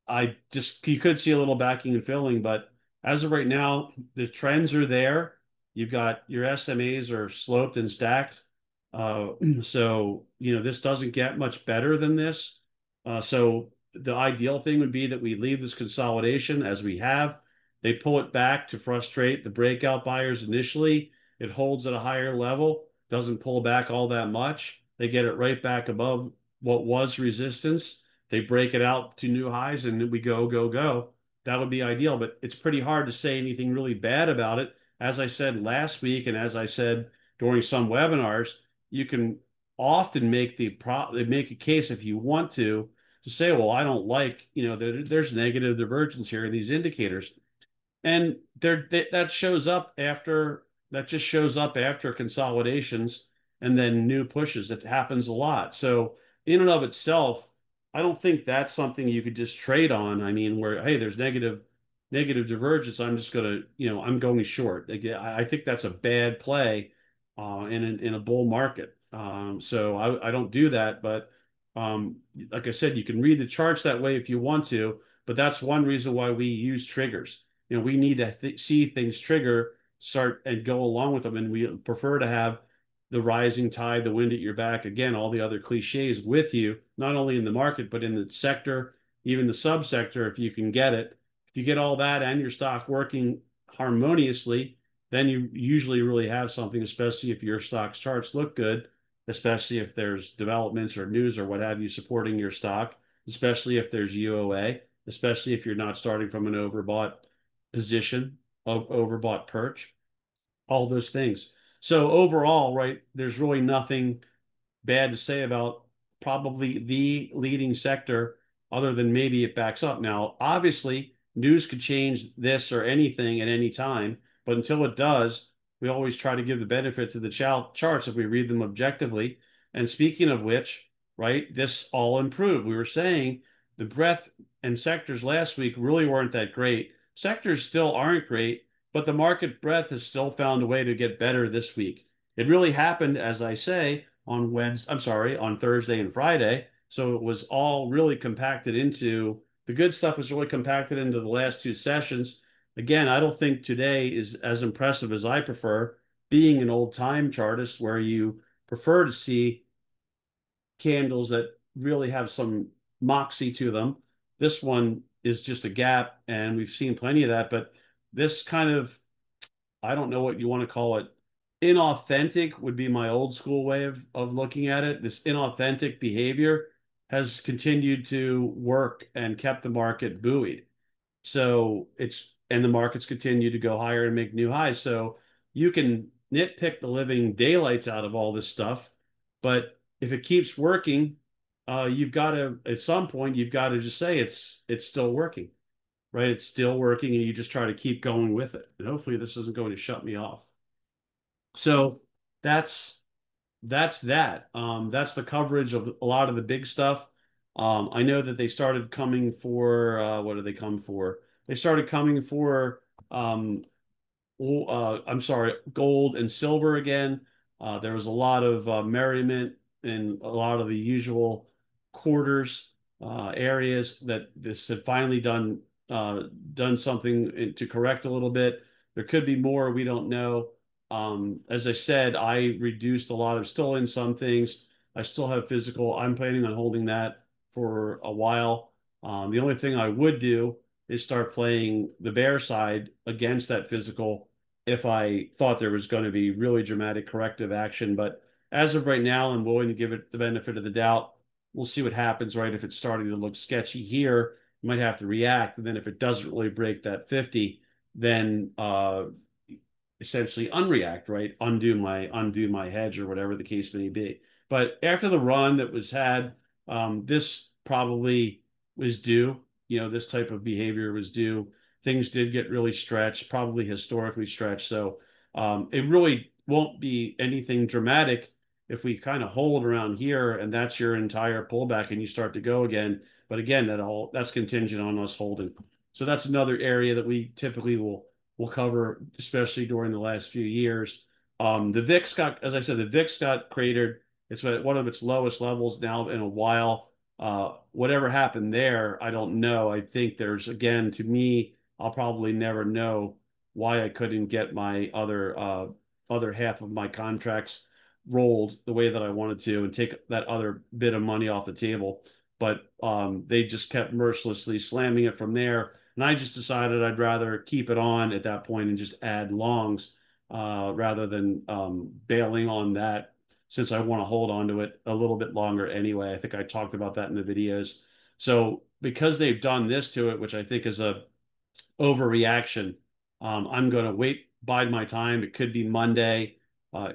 you could see a little backing and filling, but as of right now, the trends are there. You've got your SMAs are sloped and stacked. Uh, so, this doesn't get much better than this. So the ideal thing would be that we leave this consolidation as we have. They pull it back to frustrate the breakout buyers initially. It holds at a higher level, doesn't pull back all that much. They get it right back above what was resistance. They break it out to new highs and we go, go, go. That would be ideal, but it's pretty hard to say anything really bad about it. As I said last week, and as I said during some webinars, you can often make make a case if you want to say, well, I don't like, there's negative divergence here in these indicators. And that just shows up after consolidations and then new pushes. It happens a lot. So in and of itself, I don't think that's something you could just trade on. I mean, where, hey, there's negative divergence. I'm just gonna, I'm going short. I think that's a bad play in a bull market. So I don't do that. But like I said, you can read the charts that way if you want to. But that's one reason why we use triggers. We need to see things trigger, start and go along with them. And we prefer to have the rising tide, the wind at your back, again, all the other cliches with you, not only in the market, but in the sector, even the subsector, if you can get it. If you get all that and your stock working harmoniously, then you usually really have something, especially if your stock's charts look good, especially if there's developments or news or what have you supporting your stock, especially if there's UOA, especially if you're not starting from an overbought position of overbought perch, all those things. So overall, right, there's really nothing bad to say about probably the leading sector, other than maybe it backs up. Now, obviously, news could change this or anything at any time, but until it does, we always try to give the benefit to the charts if we read them objectively. And speaking of which, right, this all improved. We were saying the breadth and sectors last week really weren't that great. Sectors still aren't great, but the market breadth has still found a way to get better this week. It really happened, as I say, on Thursday and Friday. So it was all really compacted into the good stuff was really compacted into the last two sessions. Again, I don't think today is as impressive as I prefer, being an old time chartist where you prefer to see candles that really have some moxie to them. This one is just a gap, and we've seen plenty of that, but this kind of, I don't know what you want to call it. Inauthentic would be my old school way of looking at it. This inauthentic behavior has continued to work and kept the market buoyed. And the markets continue to go higher and make new highs. So you can nitpick the living daylights out of all this stuff, but if it keeps working, you've got to, at some point, you've got to just say it's still working, right? It's still working, and you just try to keep going with it. And hopefully this isn't going to shut me off. So that's that. That's the coverage of a lot of the big stuff. I know that they started coming for what do they come for? They started coming for I'm sorry, gold and silver again. There was a lot of merriment in a lot of the usual quarters areas that this had finally done something to correct a little bit. There could be more, we don't know. As I said, I reduced a lot. I'm still in some things. I still have physical. I'm planning on holding that for a while. The only thing I would do is start playing the bear side against that physical if I thought there was going to be really dramatic corrective action. But as of right now, I'm willing to give it the benefit of the doubt. We'll see what happens, right? If it's starting to look sketchy here, you might have to react. And then if it doesn't really break that 50, then essentially unreact, right? Undo my hedge or whatever the case may be. But after the run that was had, this probably was due. This type of behavior was due. Things did get really stretched, probably historically stretched. So it really won't be anything dramatic if we kind of hold around here and that's your entire pullback and you start to go again. But again, that's contingent on us holding. So that's another area that we typically will cover, especially during the last few years. The VIX got, as I said, the VIX got cratered. It's at one of its lowest levels now in a while. Whatever happened there, I don't know. I think there's, again, to me, I'll probably never know why I couldn't get my other half of my contracts rolled the way that I wanted to and take that other bit of money off the table. But they just kept mercilessly slamming it from there. And I just decided I'd rather keep it on at that point and just add longs rather than bailing on that since I want to hold on to it a little bit longer anyway. I think I talked about that in the videos. So because they've done this to it, which I think is a overreaction, I'm going to bide my time. It could be Monday.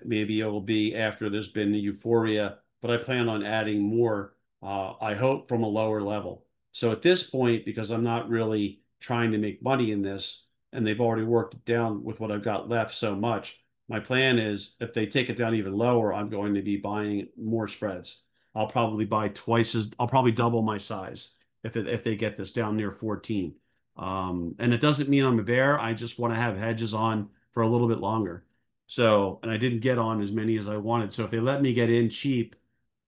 Maybe it will be after there's been the euphoria, but I plan on adding more, I hope, from a lower level. So at this point, because I'm not really trying to make money in this, and they've already worked it down with what I've got left so much, my plan is if they take it down even lower, I'm going to be buying more spreads. I'll probably I'll probably double my size if they get this down near 14. And it doesn't mean I'm a bear. I just want to have hedges on for a little bit longer. So, and I didn't get on as many as I wanted. So if they let me get in cheap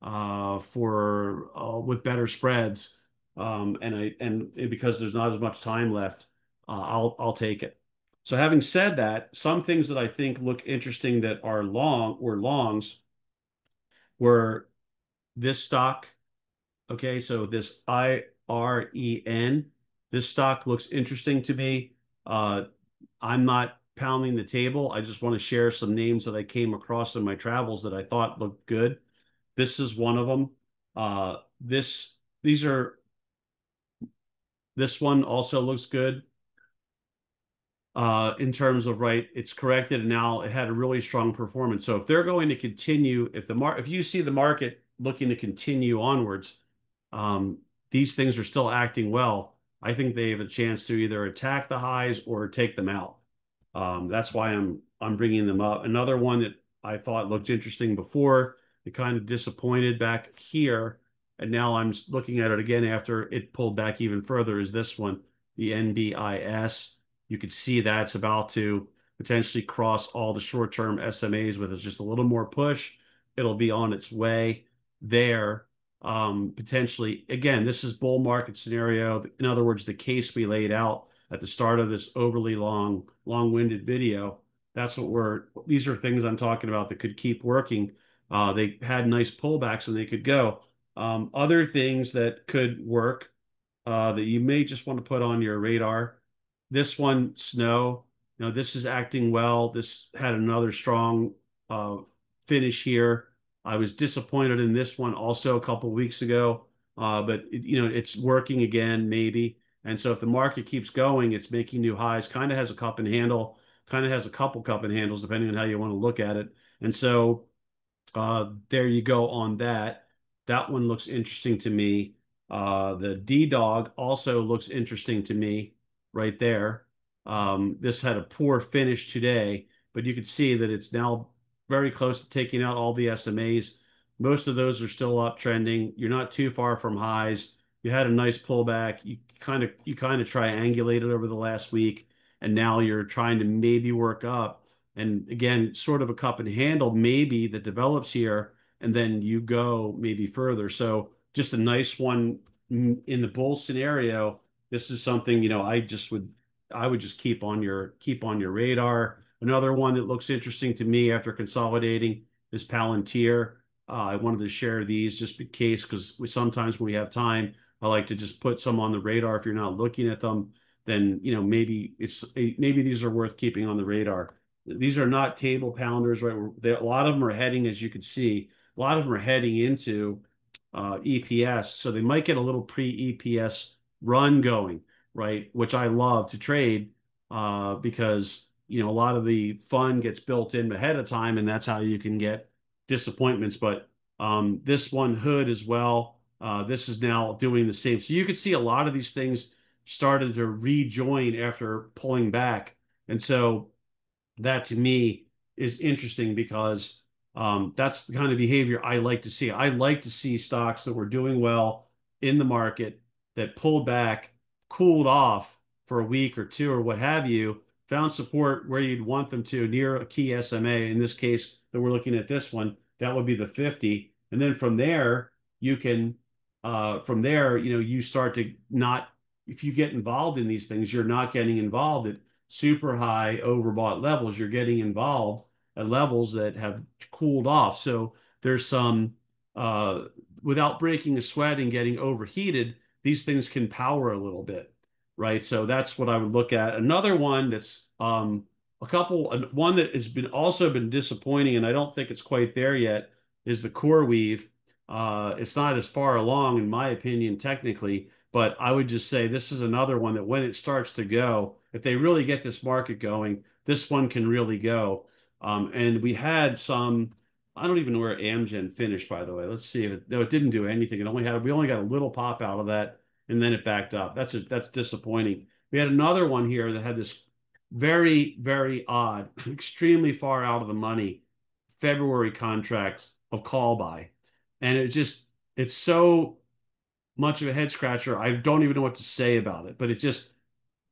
for with better spreads, and because there's not as much time left, I'll take it. So having said that, some things that I think look interesting that are longs were this stock. Okay, so this IREN, this stock looks interesting to me. I'm not pounding the table. I just want to share some names that I came across in my travels that I thought looked good. This is one of them. These are this one also looks good in terms of right. It's corrected and now it had a really strong performance. So if they're going to continue, if you see the market looking to continue onwards, um, these things are still acting well. I think they have a chance to either attack the highs or take them out. That's why I'm bringing them up. Another one that I thought looked interesting before, it kind of disappointed back here, and now I'm looking at it again after it pulled back even further, is this one, the NBIS. You could see that's about to potentially cross all the short-term SMAs with just a little more push. It'll be on its way there. Potentially, again, this is bull market scenario. In other words, the case we laid out at the start of this overly long-winded video. These are things I'm talking about that could keep working. They had nice pullbacks and they could go. Other things that could work that you may just want to put on your radar. This one, snow. This is acting well. This had another strong uh, finish here. I was disappointed in this one also a couple weeks ago, but it's working again, maybe. And so if the market keeps going, it's making new highs, kind of has a cup and handle, kind of has a couple cup and handles, depending on how you want to look at it. And so there you go on that. That one looks interesting to me. The D-Dog also looks interesting to me right there. This had a poor finish today, but you could see that it's now very close to taking out all the SMAs. Most of those are still uptrending. You're not too far from highs. You had a nice pullback. You kind of triangulated over the last week, and now you're trying to maybe work up. And again, sort of a cup and handle maybe that develops here, and then you go maybe further. So just a nice one in the bull scenario. This is something, I would just keep on your radar. Another one that looks interesting to me after consolidating is Palantir. I wanted to share these just in case, because sometimes when we have time, I like to just put some on the radar. If you're not looking at them, then maybe these are worth keeping on the radar. These are not table pounders, right? A lot of them are heading, as you can see, a lot of them are heading into EPS, so they might get a little pre-EPS run going, right? Which I love to trade because a lot of the fun gets built in ahead of time, and that's how you can get disappointments. But this one hood as well, this is now doing the same. So you could see a lot of these things started to rejoin after pulling back, and so that to me is interesting because that's the kind of behavior I like to see. I like to see stocks that were doing well in the market that pulled back, cooled off for a week or two or what have you, found support where you'd want them to near a key SMA. In this case, that we're looking at this one, that would be the 50. And then from there, you start to not, if you get involved in these things, you're not getting involved at super high overbought levels. You're getting involved at levels that have cooled off. So there's some, uh, without breaking a sweat and getting overheated, these things can power a little bit, right? So that's what I would look at. Another one that's one that has been disappointing, and I don't think it's quite there yet, is the core weave. It's not as far along, in my opinion, technically, but I would just say this is another one that when it starts to go, if they really get this market going, this one can really go. And we had some, I don't even know where Amgen finished, by the way. Let's see if no, it didn't do anything. We only got a little pop out of that, and then it backed up. That's disappointing. We had another one here that had this very, very odd, extremely far out of the money February contract of call by. And it's so much of a head scratcher. I don't even know what to say about it, but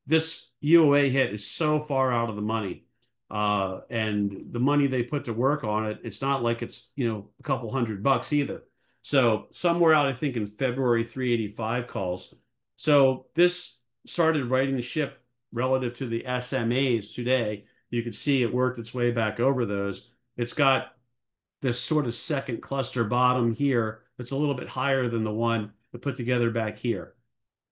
this UOA hit is so far out of the money. And the money they put to work on it, it's not like it's, a couple $100 either. So somewhere out, I think in February, 385 calls. So this started righting the ship relative to the SMAs today. You could see it worked its way back over those. It's got this sort of second cluster bottom here that's a little bit higher than the one that put together back here.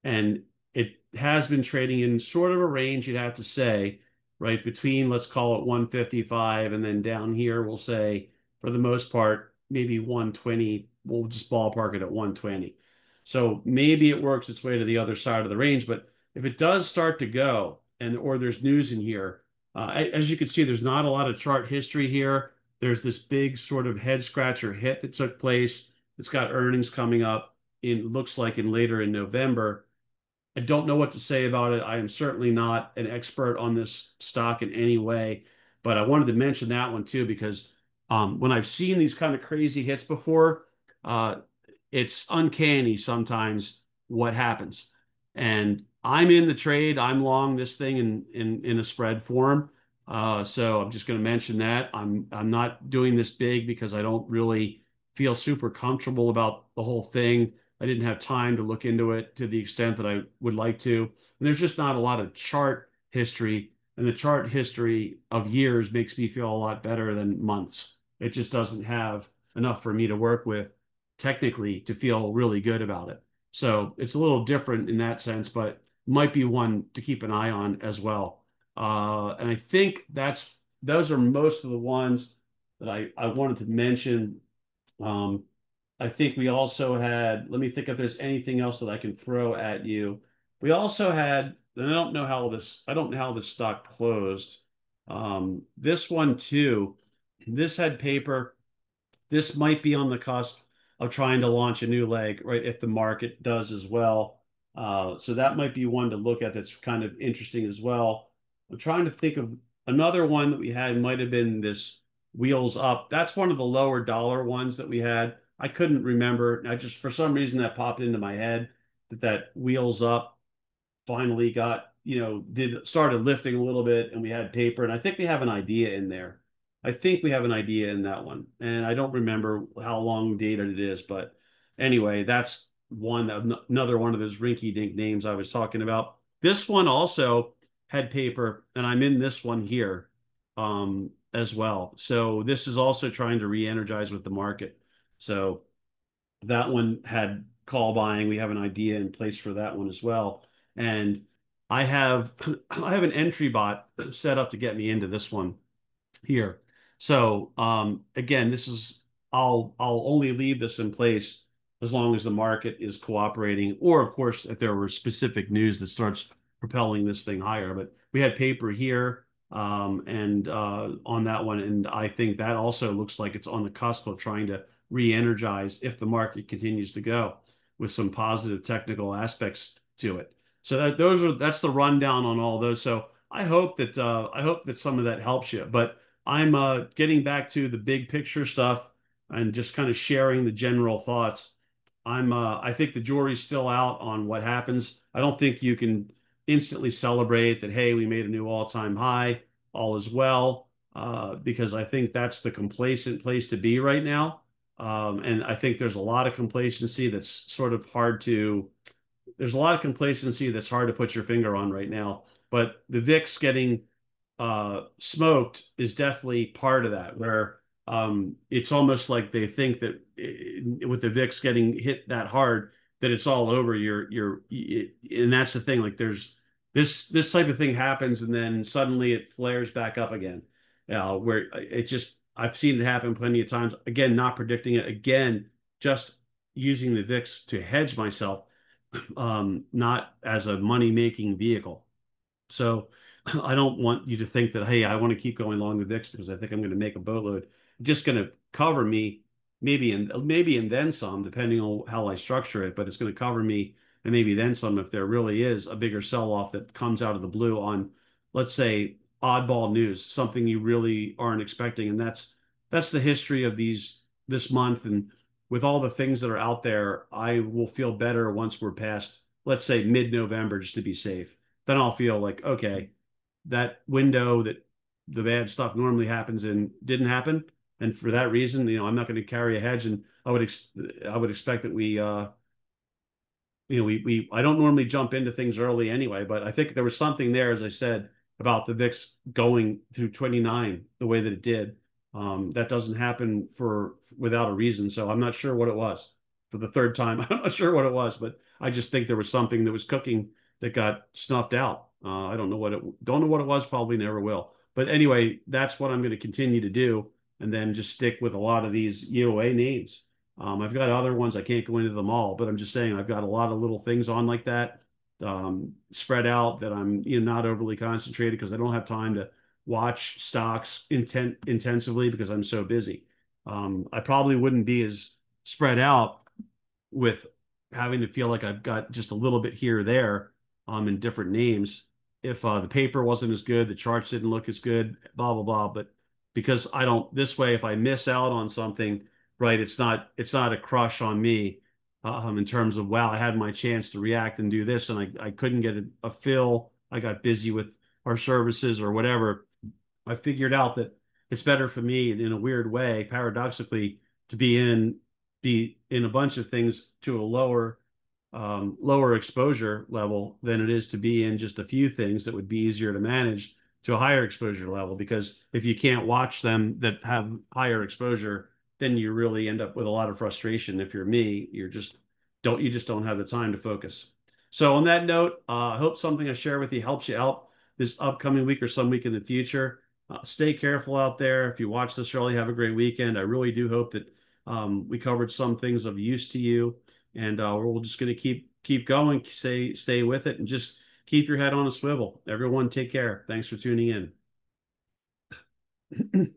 And it has been trading in sort of a range, you'd have to say, right between, let's call it 155, and then down here, we'll say, for the most part, maybe 120. We'll just ballpark it at 120. So maybe it works its way to the other side of the range. But if it does start to go, or there's news in here, as you can see, there's not a lot of chart history here. There's this big sort of head scratcher hit that took place. It's got earnings coming up looks like later in November. I don't know what to say about it. I am certainly not an expert on this stock in any way, but I wanted to mention that one too because when I've seen these kind of crazy hits before, uh, it's uncanny sometimes what happens. And I'm in the trade. I'm long this thing in a spread form. So I'm just going to mention that I'm not doing this big because I don't really feel super comfortable about the whole thing. I didn't have time to look into it to the extent that I would like to. And there's just not a lot of chart history, and the chart history of years makes me feel a lot better than months. It just doesn't have enough for me to work with technically to feel really good about it. So it's a little different in that sense, but might be one to keep an eye on as well. And I think those are most of the ones that I wanted to mention. Um, I think we also had, let me think if there's anything else that I can throw at you. We also had, and I don't know how this stock closed. This one too, this had paper. This might be on the cusp of trying to launch a new leg, right? If the market does as well. So that might be one to look at that's kind of interesting as well. I'm trying to think of another one that we had might have been this wheels up. That's one of the lower dollar ones that we had. I couldn't remember. I just, for some reason, that popped into my head that wheels up finally got, started lifting a little bit and we had paper. And I think we have an idea in there. I think we have an idea in that one. And I don't remember how long dated it is, but anyway, that's another one of those rinky dink names I was talking about. This one also had paper, and I'm in this one here. as well. So this is also trying to re-energize with the market. So that one had call buying. We have an idea in place for that one as well. And I have I have an entry bot set up to get me into this one here. So again, this is I'll only leave this in place as long as the market is cooperating, or of course, if there were specific news that starts propelling this thing higher. But we had paper here and on that one, and I think that also looks like it's on the cusp of trying to re-energize if the market continues to go with some positive technical aspects to it. So that's the rundown on all those. So I hope that some of that helps you. But I'm getting back to the big picture stuff and just kind of sharing the general thoughts. I think the jury's still out on what happens. I don't think you can instantly celebrate that, hey, we made a new all-time high, all is well, because I think that's the complacent place to be right now. And I think there's a lot of complacency that's sort of hard to there's a lot of complacency that's hard to put your finger on right now. But the VIX getting smoked is definitely part of that, where it's almost like they think that with the VIX getting hit that hard, that it's all over. And that's the thing. Like there's this type of thing happens, and then suddenly it flares back up again. Where it just I've seen it happen plenty of times. Again, not predicting it. Again, just using the VIX to hedge myself, not as a money making vehicle. So I don't want you to think that, hey, I want to keep going long the VIX because I think I'm going to make a boatload. It's just going to cover me, maybe and then some, depending on how I structure it. But it's going to cover me and maybe then some if there really is a bigger sell-off that comes out of the blue on, let's say, oddball news, something you really aren't expecting. And that's the history of this month. And with all the things that are out there, I will feel better once we're past, let's say, mid-November, just to be safe. Then I'll feel like, okay, that window that the bad stuff normally happens in didn't happen. And for that reason, I'm not going to carry a hedge. And I would expect that we I don't normally jump into things early anyway, but I think there was something there, as I said, about the VIX going through 29 the way that it did. That doesn't happen without a reason. So I'm not sure what it was for the third time. I'm not sure what it was, but I just think there was something that was cooking that got snuffed out. I don't know what it was, probably never will. But anyway, that's what I'm going to continue to do, and then just stick with a lot of these EOA names. I've got other ones. I can't go into them all, but I'm just saying I've got a lot of little things on like that, spread out, that I'm not overly concentrated because I don't have time to watch stocks intensively because I'm so busy. I probably wouldn't be as spread out with having to feel like I've got just a little bit here or there in different names if the paper wasn't as good, the charts didn't look as good, blah blah blah. But because I don't this way, if I miss out on something, right, it's not a crush on me in terms of, wow, I had my chance to react and do this and I couldn't get a fill. I got busy with our services or whatever. I figured out that it's better for me in a weird way, paradoxically, to be in a bunch of things to a lower exposure level than it is to be in just a few things that would be easier to manage to a higher exposure level. Because if you can't watch them that have higher exposure, then you really end up with a lot of frustration. If you're me, you just don't have the time to focus. So on that note, I hope something I share with you helps you out this upcoming week or some week in the future. Stay careful out there. If you watch this early, have a great weekend. I really do hope that we covered some things of use to you, and we're just going to keep going, stay with it, and just keep your head on a swivel. Everyone, take care. Thanks for tuning in.